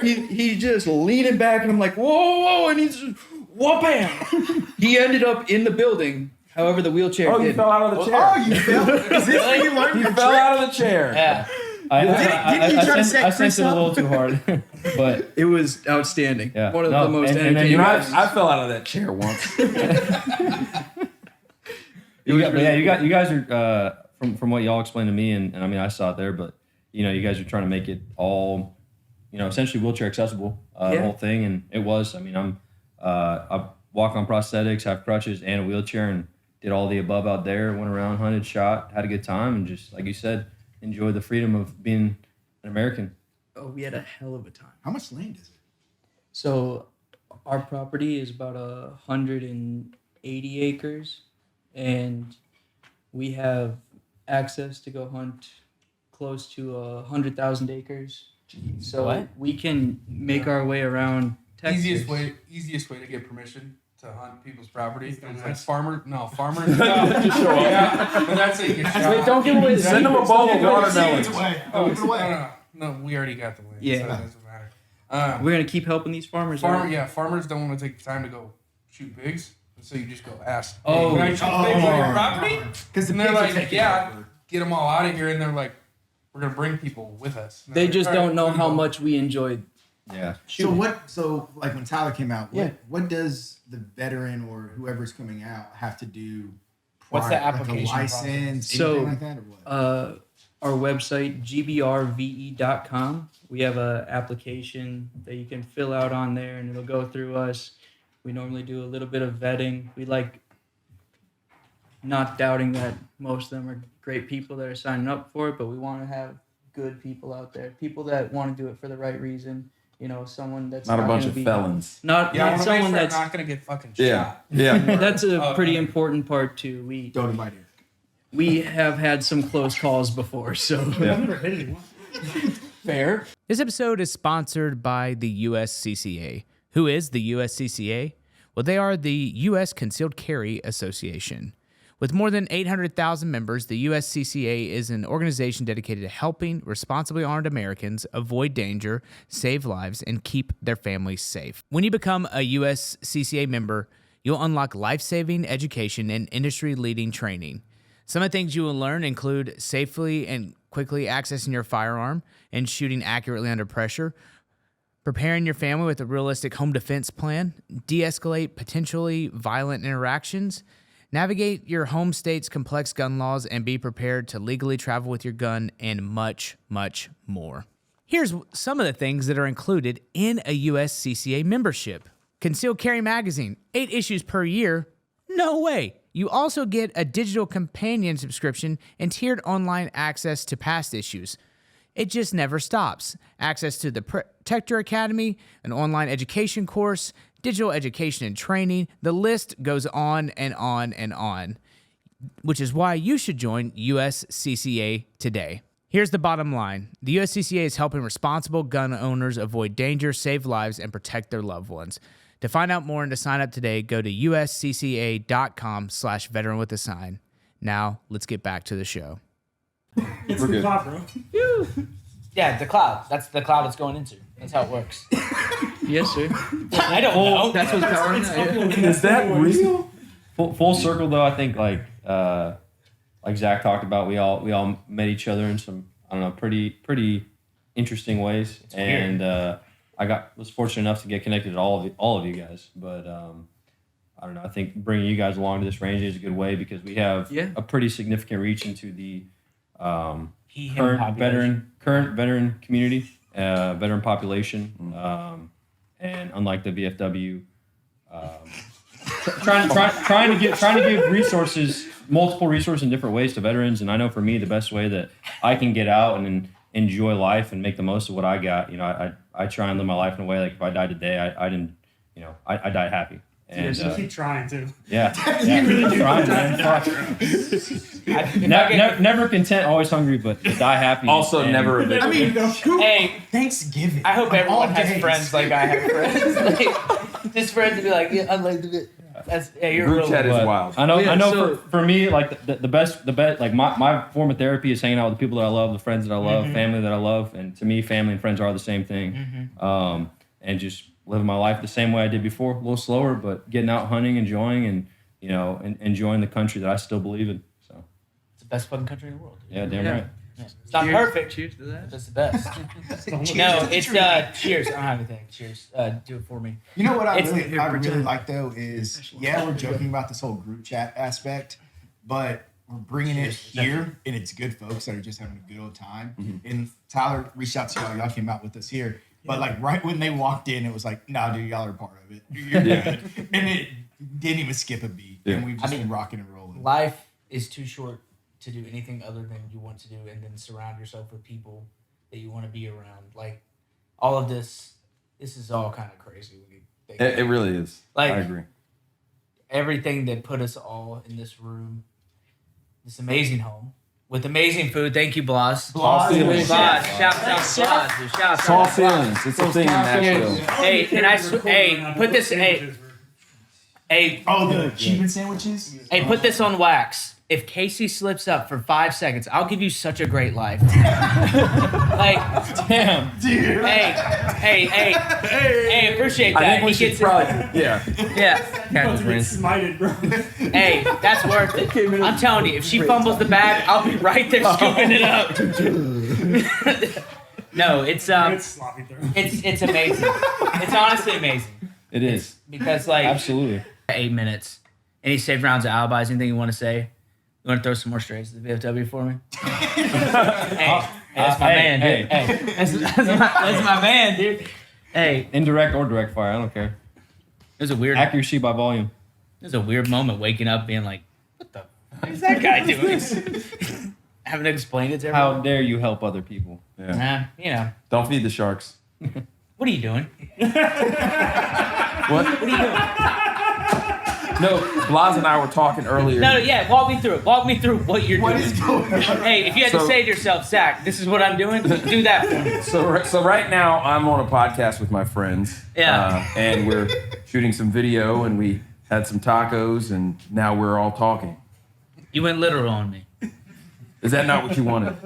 Speaker 11: He's just leaning back, and I'm like, whoa, and he's just whoop-bam. He ended up in the building. However, the wheelchair
Speaker 2: Oh, you
Speaker 11: didn't.
Speaker 2: fell out of the chair.
Speaker 1: Oh, you fell? Is this where you learned
Speaker 2: You
Speaker 1: your
Speaker 2: fell
Speaker 1: trick?
Speaker 2: out of the chair.
Speaker 3: Yeah.
Speaker 5: I sensed it a little too hard, but
Speaker 11: It was outstanding.
Speaker 5: Yeah.
Speaker 11: One of
Speaker 5: No,
Speaker 11: the most
Speaker 5: and then
Speaker 11: entertaining.
Speaker 5: you know,
Speaker 2: I fell out of that chair once.
Speaker 5: you guys are from what y'all explained to me, and I mean I saw it there, but you know you guys are trying to make it all, you know, essentially wheelchair accessible, the whole thing, and it was. I mean I walk on prosthetics, have crutches, and a wheelchair, and did all the above out there. Went around, hunted, shot, had a good time, and just like you said, enjoyed the freedom of being an American.
Speaker 11: Oh, we had a hell of a time.
Speaker 1: How much land is it?
Speaker 11: So our property is about 180 acres, and we have access to go hunt close to 100,000 acres.
Speaker 2: Jeez,
Speaker 11: So
Speaker 3: what?
Speaker 11: we can make our way around Texas.
Speaker 4: Easiest way to get permission to hunt people's property is like
Speaker 10: nice.
Speaker 4: farmers. Just show up. Yeah, but that's how you get shot.
Speaker 3: Wait, don't give away the
Speaker 2: Send them a bowl of
Speaker 1: Give it
Speaker 2: watermelons.
Speaker 1: away.
Speaker 4: Oh,
Speaker 1: Give it away.
Speaker 4: no, we already got the land.
Speaker 11: Yeah.
Speaker 4: So it doesn't matter.
Speaker 11: We're gonna keep helping these farmers.
Speaker 4: Farmers don't want to take the time to go shoot pigs, so you just go ask.
Speaker 11: Oh.
Speaker 4: Hey, can I shoot pigs on your property?
Speaker 1: Because the
Speaker 4: And they're
Speaker 1: pigs are
Speaker 4: like,
Speaker 1: taking
Speaker 4: yeah,
Speaker 1: over.
Speaker 4: get them all out of here, and they're like, we're gonna bring people with us. And
Speaker 11: They
Speaker 4: they're like,
Speaker 11: just
Speaker 4: "All right,
Speaker 11: don't know
Speaker 4: here you
Speaker 11: how
Speaker 4: go."
Speaker 11: much we enjoyed.
Speaker 5: Yeah.
Speaker 1: So like when Tyler came out,
Speaker 11: Yeah.
Speaker 1: what does the veteran or whoever's coming out have to do?
Speaker 3: What's the
Speaker 1: prior-
Speaker 3: application
Speaker 1: Like a license,
Speaker 11: So,
Speaker 1: anything like that, or what?
Speaker 11: Our website, gbrve.com. We have a application that you can fill out on there, and it'll go through us. We normally do a little bit of vetting. We like not doubting that most of them are great people that are signing up for it, but we want to have good people out there, people that want to do it for the right reason. You know, someone that's
Speaker 2: Not a bunch
Speaker 11: gonna
Speaker 2: of
Speaker 11: be-
Speaker 2: felons.
Speaker 11: Not,
Speaker 4: Yeah,
Speaker 11: not
Speaker 4: I want to make
Speaker 11: someone
Speaker 4: sure I'm
Speaker 11: that's.
Speaker 4: not gonna get fucking
Speaker 2: Yeah.
Speaker 4: shot.
Speaker 2: Yeah.
Speaker 11: That's a
Speaker 4: Oh,
Speaker 11: pretty
Speaker 4: okay.
Speaker 11: important part too.
Speaker 1: Don't invite Eric.
Speaker 11: We have had some close calls before, so
Speaker 10: I've never hit anyone.
Speaker 11: fair.
Speaker 6: This episode is sponsored by the USCCA. Who is the USCCA? Well, they are the U.S. Concealed Carry Association. With more than 800,000 members, the USCCA is an organization dedicated to helping responsibly armed Americans avoid danger, save lives, and keep their families safe. When you become a USCCA member, you'll unlock life-saving education and industry-leading training. Some of the things you will learn include safely and quickly accessing your firearm and shooting accurately under pressure, preparing your family with a realistic home defense plan, de-escalate potentially violent interactions, navigate your home state's complex gun laws, and be prepared to legally travel with your gun, and much, much more. Here's some of the things that are included in a USCCA membership. Concealed Carry Magazine, 8 issues per year. No way. You also get a digital companion subscription and tiered online access to past issues. It just never stops. Access to the Protector Academy, an online education course, digital education and training. The list goes on and on and on, which is why you should join USCCA today. Here's the bottom line. The USCCA is helping responsible gun owners avoid danger, save lives, and protect their loved ones. To find out more and to sign up today, go to uscca.com/veteran with a sign. Now, let's get back to the show.
Speaker 10: It's
Speaker 2: We're
Speaker 10: the
Speaker 2: good.
Speaker 10: top, bro.
Speaker 3: Yeah, the cloud. That's the cloud it's going into. That's how it works.
Speaker 11: Yes, sir.
Speaker 3: I don't know.
Speaker 11: That's what's powering that.
Speaker 2: Is that real?
Speaker 5: Full circle though, I think like Zach talked about, we all met each other in some, I don't know, pretty interesting ways, and I was fortunate enough to get connected to all of you guys. But I don't know, I think bringing you guys along to this range is a good way because we have a pretty significant reach into the current veteran community, veteran population, and unlike the VFW, trying to give resources, multiple resources in different ways to veterans. And I know for me, the best way that I can get out and enjoy life and make the most of what I got, you know, I try and live my life in a way like if I died today, I'd I die happy. And
Speaker 10: You keep trying to.
Speaker 5: yeah, trying, man. Never content, always hungry, but die happy.
Speaker 2: Also,
Speaker 5: and-
Speaker 2: never a bit.
Speaker 1: I mean,
Speaker 3: Hey,
Speaker 1: Thanksgiving.
Speaker 3: I hope
Speaker 1: of
Speaker 3: everyone
Speaker 1: all
Speaker 3: has
Speaker 1: days.
Speaker 3: friends like I have friends. Like, just friends to be like, yeah, I'm like, you're
Speaker 2: Group
Speaker 3: real.
Speaker 2: chat is
Speaker 5: But
Speaker 2: wild.
Speaker 5: I know.
Speaker 11: Yeah,
Speaker 5: I know.
Speaker 11: so-
Speaker 5: For me, like the best. Like my form of therapy is hanging out with the people that I love, the friends that I love, family that I love, and to me, family and friends are the same thing. And just living my life the same way I did before, a little slower, but getting out hunting, enjoying, and and enjoying the country that I still believe in. So
Speaker 3: It's the best fucking country in the world. Dude.
Speaker 5: yeah, damn right.
Speaker 3: It's not perfect.
Speaker 11: Cheers to that.
Speaker 3: That's the best. No, it's cheers. I don't have anything. Cheers. Do it for me.
Speaker 1: You know what I
Speaker 3: It's-
Speaker 1: really like though is we're joking about this whole group chat aspect, but we're bringing it here and it's good folks that are just having a good old time. And Tyler reached out to y'all came out with us here, but like right when they walked in, it was like, nah, dude, y'all are part of it. You're good. And it didn't even skip a beat, and we've just been rocking and rolling.
Speaker 3: Life is too short to do anything other than you want to do, and then surround yourself with people that you want to be around. Like all of this is all kind of crazy when you think about
Speaker 2: It really is.
Speaker 3: Like-
Speaker 2: I agree.
Speaker 3: everything that put us all in this room, this amazing home with amazing food. Thank you, Blas.
Speaker 2: Tall ceilings.
Speaker 3: Blas. Shout out to Blas. dude. Shout out to
Speaker 2: Tall
Speaker 3: Blas.
Speaker 2: ceilings. It's a thing in Nashville.
Speaker 3: Hey, and hey, put this. Hey,
Speaker 1: Oh, the Cuban sandwiches.
Speaker 3: hey, put this on wax. If Casey slips up for 5 seconds, I'll give you such a great life. Like,
Speaker 5: Damn.
Speaker 1: Dude.
Speaker 3: hey, appreciate that.
Speaker 2: I think we
Speaker 3: He
Speaker 2: should
Speaker 3: gets
Speaker 2: probably, yeah.
Speaker 3: yeah.
Speaker 10: About to get smited, bro.
Speaker 3: Hey, that's worth it. I'm telling you, if she fumbles the bag, I'll be right there scooping it up. No, it's
Speaker 10: It's sloppy throw.
Speaker 3: it's amazing. It's honestly amazing
Speaker 5: It is
Speaker 3: because like
Speaker 5: absolutely.
Speaker 3: 8 minutes. Any saved rounds of alibis? Anything you want to say? You want to throw some more strays to the VFW for me? Hey, that's my man, dude. Hey, that's my man, dude. Hey,
Speaker 5: Indirect or direct fire, I don't care.
Speaker 3: it was a weird
Speaker 5: Accuracy by volume.
Speaker 3: It was a weird moment waking up being like, what the fuck is that guy doing? Having to explain it to
Speaker 5: How
Speaker 3: everyone.
Speaker 5: dare you help other people?
Speaker 2: Yeah.
Speaker 3: You know,
Speaker 2: Don't feed the sharks.
Speaker 3: what are you doing?
Speaker 2: What?
Speaker 3: What are you doing?
Speaker 2: No, Blas and I were talking earlier.
Speaker 3: No, yeah, walk me through it. Walk me through what you're
Speaker 1: What
Speaker 3: doing.
Speaker 1: is going on?
Speaker 3: Hey, if you had to
Speaker 2: So-
Speaker 3: say to yourself, Zach, this is what I'm doing, do that for me.
Speaker 2: So right now I'm on a podcast with my friends.
Speaker 3: Yeah.
Speaker 2: And we're shooting some video, and we had some tacos, and now we're all talking.
Speaker 3: You went literal on me.
Speaker 2: Is that not what you wanted?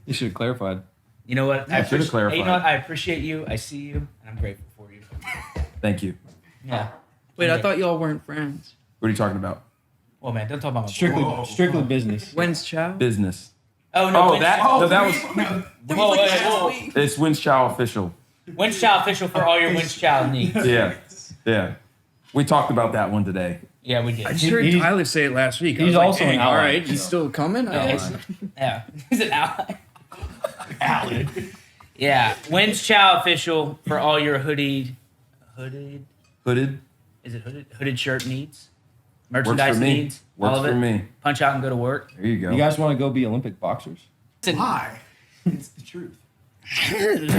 Speaker 5: You should have clarified.
Speaker 3: You know what?
Speaker 2: I should have clarified.
Speaker 3: Hey, you know what? I appreciate you. I see you, and I'm grateful for you.
Speaker 2: Thank you.
Speaker 3: Yeah.
Speaker 11: Wait, I thought y'all weren't friends.
Speaker 2: What are you talking about?
Speaker 3: Well, man, don't talk about my
Speaker 5: Strictly business.
Speaker 11: When's Chow?
Speaker 2: Business.
Speaker 3: Oh no.
Speaker 2: Oh, that was.
Speaker 3: Whoa.
Speaker 2: It's Winch Chow official.
Speaker 3: Winch Chow official for all your Winch Chow needs.
Speaker 2: Yeah. We talked about that one today.
Speaker 3: Yeah, we did.
Speaker 11: I just heard
Speaker 5: He's-
Speaker 11: Tyler say it last week.
Speaker 5: he's also an ally,
Speaker 11: All right, he's
Speaker 5: so.
Speaker 11: still coming.
Speaker 3: Yeah, he's an ally. Yeah, Winch Chow official for all your hooded.
Speaker 2: Hooded.
Speaker 3: Is it hooded shirt needs?
Speaker 2: Works
Speaker 3: Merchandise
Speaker 2: for me.
Speaker 3: needs.
Speaker 2: Works
Speaker 3: all of
Speaker 2: for
Speaker 3: it.
Speaker 2: me.
Speaker 3: Punch out and go to work.
Speaker 2: There you go.
Speaker 5: You guys want to go be Olympic boxers?
Speaker 1: Why? It's the truth.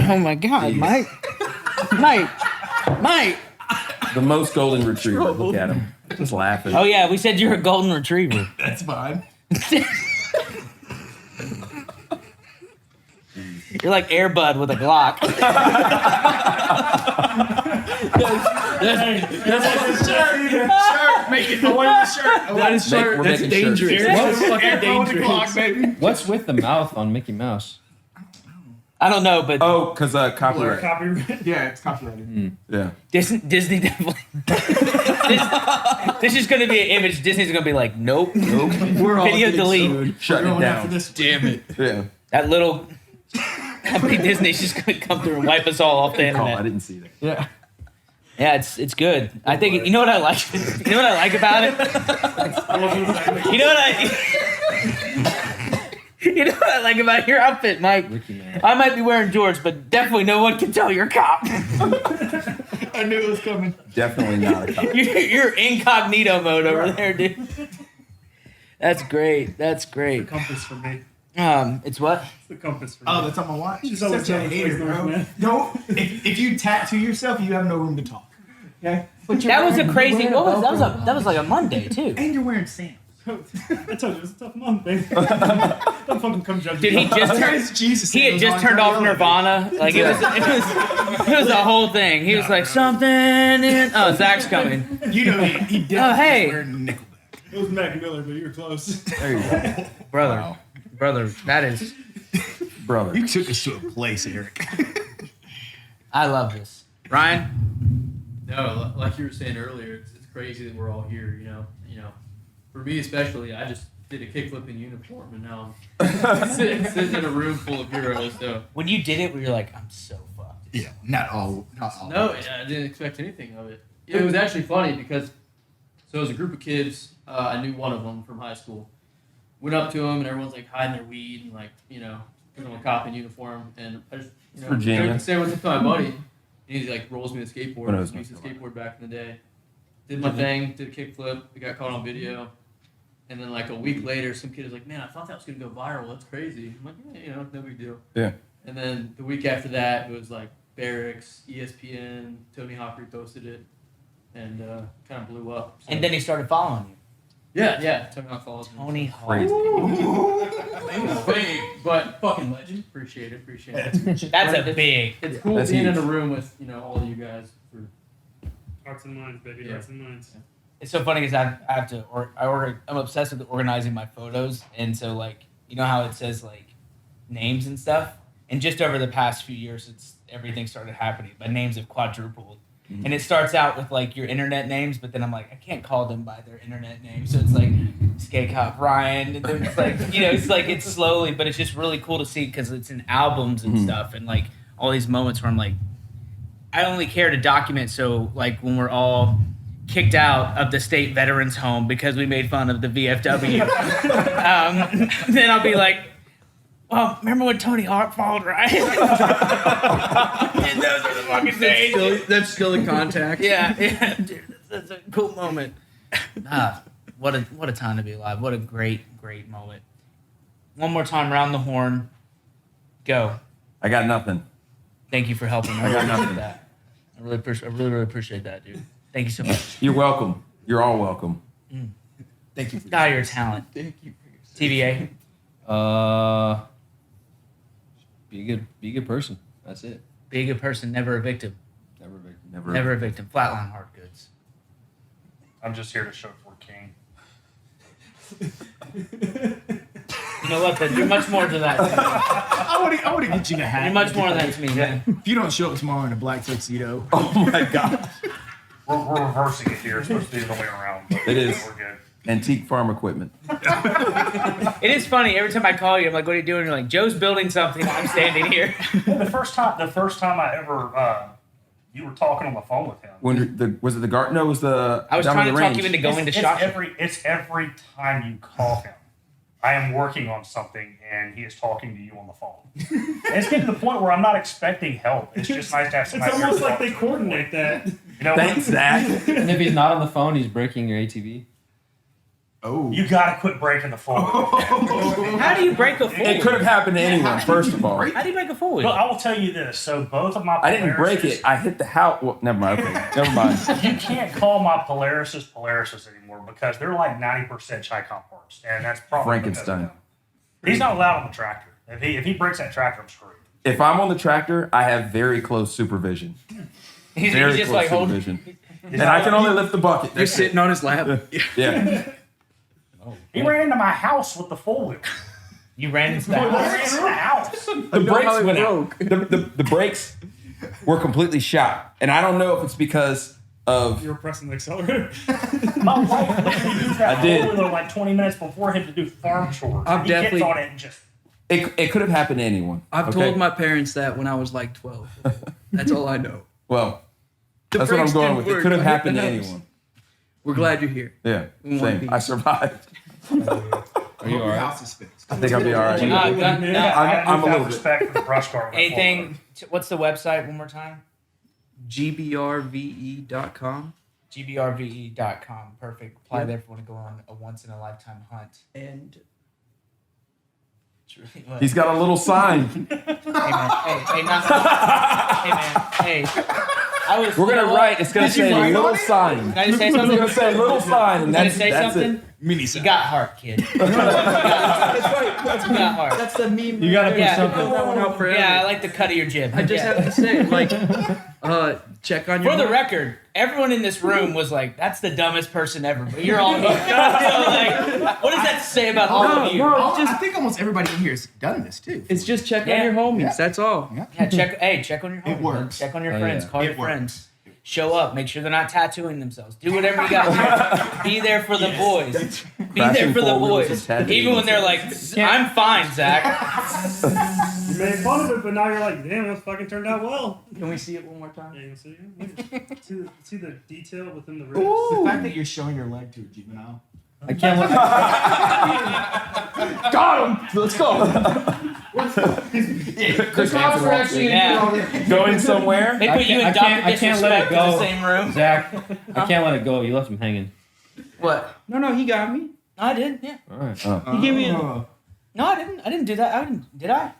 Speaker 11: Oh my God, Mike!
Speaker 2: The most golden retriever. Look at him. Just laughing.
Speaker 3: Oh yeah, we said you're a golden retriever.
Speaker 1: That's fine.
Speaker 3: You're like Air Bud with a Glock.
Speaker 1: Shirt, make it. I want the shirt.
Speaker 11: That is
Speaker 2: We're
Speaker 11: that's
Speaker 2: making
Speaker 11: dangerous.
Speaker 2: shirts.
Speaker 11: That's fucking
Speaker 1: Dangerous.
Speaker 11: dangerous.
Speaker 1: baby.
Speaker 5: What's with the mouth on Mickey Mouse?
Speaker 3: I don't know, but
Speaker 2: Oh, because copyright.
Speaker 10: Copyright.
Speaker 1: Yeah, it's copyrighted.
Speaker 2: Yeah.
Speaker 3: Disney definitely. this is going to be an image. Disney's going to be like, nope.
Speaker 11: We're all
Speaker 3: Video
Speaker 11: getting
Speaker 3: delete.
Speaker 11: sued.
Speaker 2: Shutting it
Speaker 1: Going after
Speaker 2: down.
Speaker 1: this. Damn it.
Speaker 2: Yeah.
Speaker 3: That little. Happy Disney's just going to come through and wipe us all off the
Speaker 2: Call. I
Speaker 3: internet.
Speaker 2: didn't see that.
Speaker 1: Yeah.
Speaker 3: Yeah, it's good. I think you know what I like. You know what I like about it. You know what I. You know what I like about your outfit, Mike?
Speaker 5: Ricky Man.
Speaker 3: I might be wearing George, but definitely no one can tell you're a cop.
Speaker 1: I knew it was coming.
Speaker 2: Definitely not a cop.
Speaker 3: You're incognito mode over there, dude. That's great. That's great.
Speaker 10: Compass for me.
Speaker 3: It's what?
Speaker 10: It's the compass for me.
Speaker 1: Oh, that's on my watch.
Speaker 10: She's
Speaker 1: Such
Speaker 10: always
Speaker 1: a
Speaker 10: telling us
Speaker 1: hater,
Speaker 10: what's
Speaker 1: bro.
Speaker 10: going on.
Speaker 1: Don't. If you tattoo yourself, you have no room to talk. Okay.
Speaker 3: That was a crazy. That was like a Monday too.
Speaker 1: And you're wearing Sam.
Speaker 10: I told you it was a tough month, baby. Don't fucking come judge
Speaker 3: Dude,
Speaker 10: me.
Speaker 3: he just turned.
Speaker 1: Jesus.
Speaker 3: He had just turned off Nirvana. Like it was the whole thing. He was like something. Oh, Zach's coming.
Speaker 1: You know he did.
Speaker 3: Oh, hey.
Speaker 1: Wearing Nickelback.
Speaker 10: It was Mac Miller, but you were close.
Speaker 2: There you go.
Speaker 3: brother. That is.
Speaker 2: Brother.
Speaker 1: You took us to a place, Eric.
Speaker 3: I love this, Ryan.
Speaker 9: No, like you were saying earlier, it's crazy that we're all here. You know, for me especially, I just did a kickflip in uniform, and now I'm sitting in a room full of heroes. So
Speaker 3: When you did it, we were like, I'm so fucked.
Speaker 1: Yeah, not all.
Speaker 9: no, I didn't expect anything of it. It was actually funny because so it was a group of kids. I knew one of them from high school. Went up to him, and everyone's like hiding their weed and like putting on a cop in uniform, and I just
Speaker 2: Virginia.
Speaker 9: say what's up to my buddy. And he like rolls me the skateboard. I used to skateboard back in the day. Did my thing, did a kickflip. It got caught on video. And then like a week later, some kid was like, "Man, I thought that was gonna go viral. That's crazy." I'm like, "Yeah, no big deal."
Speaker 2: Yeah.
Speaker 9: And then the week after that, it was like Barracks, ESPN, Tony Hawk reposted it, and kind of blew up. So,
Speaker 3: And then he started following you.
Speaker 9: yeah, Tony Hawk follows me.
Speaker 3: Tony Hawk.
Speaker 9: But fucking legend. Appreciate it.
Speaker 3: That's a big.
Speaker 9: It's cool
Speaker 2: That's
Speaker 9: being
Speaker 2: huge.
Speaker 9: in a room with all of you guys.
Speaker 10: Hearts and minds, baby.
Speaker 9: Yeah.
Speaker 10: Hearts and minds.
Speaker 3: It's so funny because I have to, I'm obsessed with organizing my photos. And so, like, you know how it says, like, names and stuff? And just over the past few years, everything started happening. My names have quadrupled. And it starts out with, like, your internet names, but then I'm like, I can't call them by their internet name. So it's like, Skate Cop Ryan. And then it's like, it's slowly, but it's just really cool to see because it's in albums and stuff. And, like, all these moments where I'm like, I only care to document so, like, when we're all kicked out of the state veterans home because we made fun of the VFW. Then I'll be like, well, remember when Tony Hawk followed Ryan? Those are the fucking days.
Speaker 11: That's still in contact.
Speaker 3: Yeah, dude, that's a cool moment. What a time to be alive. What a great moment. One more time, round the horn. Go.
Speaker 2: I got nothing.
Speaker 3: Thank you for helping.
Speaker 2: I got nothing.
Speaker 3: That. I really appreciate that, dude. Thank you so much.
Speaker 2: You're welcome. You're all welcome.
Speaker 1: Thank you for
Speaker 3: Your talent.
Speaker 11: Thank you for your
Speaker 3: TVA.
Speaker 5: Be a good person. That's it.
Speaker 3: Be a good person, never a victim.
Speaker 5: Never a victim.
Speaker 3: Never a victim. Flatline hard goods.
Speaker 8: I'm just here to show for King.
Speaker 3: You know what? You're much more to that.
Speaker 1: I want to get you a hat.
Speaker 3: You're much more than that to me, man.
Speaker 1: If you don't show up tomorrow in a black tuxedo,
Speaker 2: Oh my gosh.
Speaker 8: We're reversing it here. It's supposed to be the other way around. But
Speaker 2: It is.
Speaker 8: We're good.
Speaker 2: Antique farm equipment.
Speaker 3: It is funny. Every time I call you, I'm like, "What are you doing?" You're like, "Joe's building something. I'm standing here."
Speaker 8: Yeah, the first time I ever, you were talking on the phone with him.
Speaker 2: Was it the guard? No, it was the.
Speaker 3: I was
Speaker 2: down
Speaker 3: trying
Speaker 2: in
Speaker 3: to
Speaker 2: the
Speaker 3: talk
Speaker 2: range.
Speaker 3: you into going to shop.
Speaker 8: It's every time you call him. I am working on something, and he is talking to you on the phone. And it's getting to the point where I'm not expecting help. It's just nice to have
Speaker 10: It's
Speaker 8: somebody.
Speaker 10: almost
Speaker 8: here to
Speaker 10: like they
Speaker 8: talk to.
Speaker 10: coordinate that.
Speaker 8: You know,
Speaker 2: Thanks, Zach.
Speaker 5: And if he's not on the phone, he's breaking your ATV.
Speaker 1: oh,
Speaker 8: you gotta quit breaking the phone.
Speaker 3: How do you break a fool?
Speaker 2: It could have happened to anyone, first of all.
Speaker 3: How do you break a fool?
Speaker 8: But I will tell you this. So both of my
Speaker 2: I didn't break
Speaker 8: Polaris's-
Speaker 2: it. I hit the house. Well, never mind. Okay, never mind.
Speaker 8: You can't call my Polarises anymore because they're like 90% Chicom parts, and that's probably because of
Speaker 2: Frankenstein.
Speaker 8: them. He's not allowed on the tractor. If he breaks that tractor, I'm screwed.
Speaker 2: If I'm on the tractor, I have very close supervision.
Speaker 3: He's
Speaker 2: Very
Speaker 3: just
Speaker 2: close
Speaker 3: like holding.
Speaker 2: supervision. And I can only lift the bucket.
Speaker 11: You're sitting on his lap.
Speaker 2: Yeah.
Speaker 8: He ran into my house with the four wheel.
Speaker 3: You ran into
Speaker 8: He
Speaker 3: that.
Speaker 8: ran into the house.
Speaker 2: The brakes went out. The brakes were completely shot. And I don't know if it's because of.
Speaker 10: You were pressing the accelerator.
Speaker 8: My wife literally used that
Speaker 2: I did.
Speaker 8: four wheeler like 20 minutes before him to do farm chores.
Speaker 11: I've
Speaker 8: He gets
Speaker 11: definitely-
Speaker 8: on it and just.
Speaker 2: It could have happened to anyone.
Speaker 11: I've
Speaker 2: okay?
Speaker 11: told my parents that when I was like 12. That's all I know.
Speaker 2: Well,
Speaker 11: The
Speaker 2: that's what I'm
Speaker 11: brakes
Speaker 2: going
Speaker 11: didn't
Speaker 2: with. It
Speaker 11: work.
Speaker 2: could have
Speaker 11: I hit
Speaker 2: happened
Speaker 11: the
Speaker 2: to
Speaker 11: house.
Speaker 2: anyone.
Speaker 11: We're glad you're here.
Speaker 2: Yeah.
Speaker 11: In one
Speaker 2: Same.
Speaker 11: piece.
Speaker 2: I survived.
Speaker 5: Are you all right?
Speaker 1: house is fixed.
Speaker 2: I think I'll be all right.
Speaker 3: No,
Speaker 8: I
Speaker 3: no.
Speaker 8: got
Speaker 2: I'm a little bit.
Speaker 8: respect for the brush car.
Speaker 3: Anything? What's the website? One more time.
Speaker 11: GBRVE.com.
Speaker 3: GBRVE.com. Perfect. Apply there if you want to go on a once in a lifetime hunt.
Speaker 11: And
Speaker 3: It's really what?
Speaker 2: He's got a little sign.
Speaker 3: Hey man. Hey man. Hey.
Speaker 2: We're gonna write. It's gonna say
Speaker 1: write
Speaker 2: little
Speaker 1: on it?
Speaker 2: sign.
Speaker 3: Can I just say
Speaker 2: It's
Speaker 3: something?
Speaker 2: gonna say little sign, and
Speaker 3: Can I
Speaker 2: that's
Speaker 3: say
Speaker 2: that's
Speaker 3: something?
Speaker 2: it.
Speaker 1: Mini
Speaker 3: You
Speaker 1: set.
Speaker 3: got heart, kid. You got heart.
Speaker 11: That's the meme.
Speaker 5: You gotta put
Speaker 3: Yeah.
Speaker 5: something.
Speaker 11: that one out forever.
Speaker 3: Yeah, I like the cut of your jib.
Speaker 11: I just
Speaker 3: Yeah.
Speaker 11: have to say, like, check on your.
Speaker 3: For the
Speaker 11: home.
Speaker 3: record, everyone in this room was like, "That's the dumbest person ever." But you're all here. So, like, what does that say about all of you?
Speaker 1: I think almost everybody in here has done this too.
Speaker 11: It's just check
Speaker 3: Yeah.
Speaker 11: on your homies.
Speaker 1: Yeah.
Speaker 11: That's all.
Speaker 3: Yeah, check on your homies.
Speaker 1: It works.
Speaker 3: Check on your
Speaker 5: Oh,
Speaker 3: friends.
Speaker 5: yeah.
Speaker 3: Call your
Speaker 1: It works.
Speaker 3: friends. Show up. Make sure they're not tattooing themselves. Do whatever you got to do. Be there for the boys. Be there
Speaker 2: Fashion
Speaker 3: for the
Speaker 2: forward
Speaker 3: boys.
Speaker 2: is tattooing
Speaker 3: Even when they're like, "I'm fine, Zach."
Speaker 10: You made fun of it, but now you're like, damn, that fucking turned out well.
Speaker 11: Can we see it one more time?
Speaker 10: Yeah, you can see it. See the detail within the ribs.
Speaker 1: The fact that you're showing your leg to a juvenile.
Speaker 5: I can't let.
Speaker 2: Got him. Let's go. Chris Hansen walks in.
Speaker 3: Yeah.
Speaker 2: Going somewhere.
Speaker 3: They put you in
Speaker 5: I
Speaker 3: Dr.
Speaker 5: can't let it
Speaker 3: Disrespect in the
Speaker 5: go.
Speaker 3: same room.
Speaker 5: Zach, I can't let it go. You left him hanging.
Speaker 3: What?
Speaker 11: No, he got me.
Speaker 3: I did. Yeah.
Speaker 5: All right.
Speaker 11: He gave me.
Speaker 3: No, I didn't. I didn't do that. I didn't. Did I?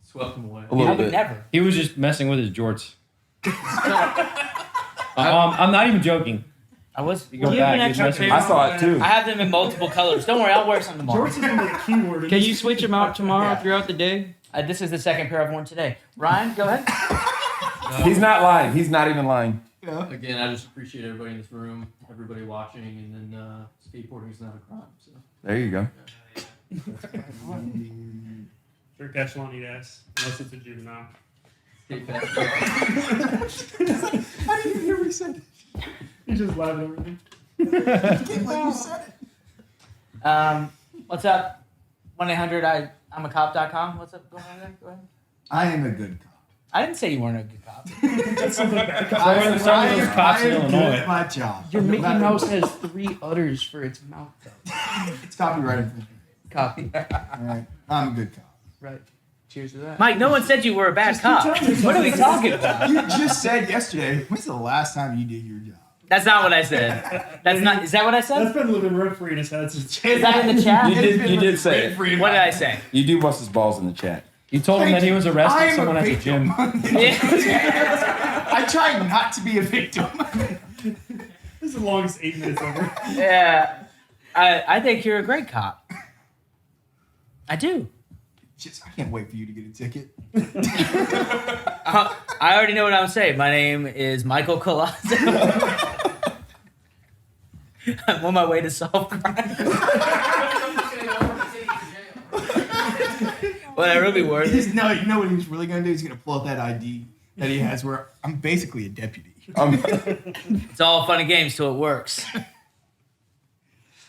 Speaker 9: Swept him away.
Speaker 2: A little
Speaker 3: I would
Speaker 2: bit.
Speaker 3: never.
Speaker 5: He was just messing with his jorts. I'm not even joking.
Speaker 3: I was.
Speaker 5: You go
Speaker 11: Do you have
Speaker 5: back.
Speaker 11: an
Speaker 5: He's
Speaker 11: extra
Speaker 5: messing
Speaker 11: pair?
Speaker 2: I saw it too.
Speaker 3: I have them in multiple colors. Don't worry, I'll wear some tomorrow.
Speaker 10: Jorts is gonna be the keyword. in
Speaker 11: Can
Speaker 10: this.
Speaker 11: you switch them out tomorrow throughout the day?
Speaker 3: This is the second pair I've worn today. Ryan, go ahead.
Speaker 2: He's not lying. He's not even lying.
Speaker 9: Again, I just appreciate everybody in this room, everybody watching, and then skateboarding is not a crime. So
Speaker 2: There you go.
Speaker 10: Sure, catch one, eat ass. Unless it's a juvenile.
Speaker 9: skate fast.
Speaker 1: I didn't even hear what he said.
Speaker 10: He's just laughing at everything.
Speaker 1: Can't believe you said it.
Speaker 3: What's up? 1-800-I'mACop.com. What's up? Go ahead. Go ahead.
Speaker 1: I am a good cop.
Speaker 3: I didn't say you weren't a good cop.
Speaker 5: Some of those cops in
Speaker 1: I am good
Speaker 5: Illinois.
Speaker 1: at my job.
Speaker 11: Your
Speaker 1: No
Speaker 11: Mickey
Speaker 1: matter
Speaker 11: Mouse
Speaker 1: what.
Speaker 11: has 3 udders for its mouth, though.
Speaker 1: It's copyright infringement.
Speaker 11: Copy.
Speaker 1: All right. I'm a good cop.
Speaker 11: Right. Cheers to that.
Speaker 3: Mike, no one said you were a bad cop. What are we talking about?
Speaker 1: You just said yesterday, when's the last time you did your job?
Speaker 3: That's not what I said. That's not. Is that what I
Speaker 10: That's
Speaker 3: said?
Speaker 10: been living rent free in his head since.
Speaker 3: Is that in the chat?
Speaker 2: You did say it.
Speaker 3: What did I say?
Speaker 2: You do bust his balls in the chat.
Speaker 5: You told him that he was
Speaker 1: I
Speaker 5: arresting
Speaker 1: am
Speaker 5: someone
Speaker 1: a
Speaker 5: at the
Speaker 1: victim.
Speaker 5: gym.
Speaker 3: Yeah.
Speaker 1: I try not to be a victim.
Speaker 10: This is the longest 8 minutes ever.
Speaker 3: Yeah. I think you're a great cop. I do.
Speaker 1: I can't wait for you to get a ticket.
Speaker 3: I already know what I'm saying. My name is Michael Colazzo. I'm on my way to solve crime. Whatever, it'll be worth it.
Speaker 1: No, you know what he's really gonna do? He's gonna pull out that ID that he has where I'm basically a deputy.
Speaker 3: It's all fun and games till it works.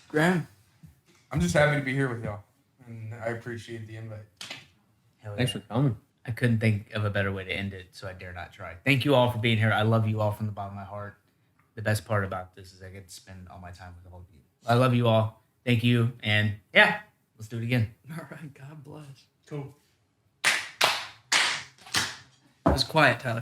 Speaker 11: Graham.
Speaker 4: I'm just happy to be here with y'all, and I appreciate the invite.
Speaker 3: Hell yeah.
Speaker 5: Thanks for coming.
Speaker 3: I couldn't think of a better way to end it, so I dare not try. Thank you all for being here. I love you all from the bottom of my heart. The best part about this is I get to spend all my time with all of you. I love you all. Thank you. And yeah, let's do it again.
Speaker 11: All right. God bless.
Speaker 10: Cool.
Speaker 11: It was quiet, Tyler.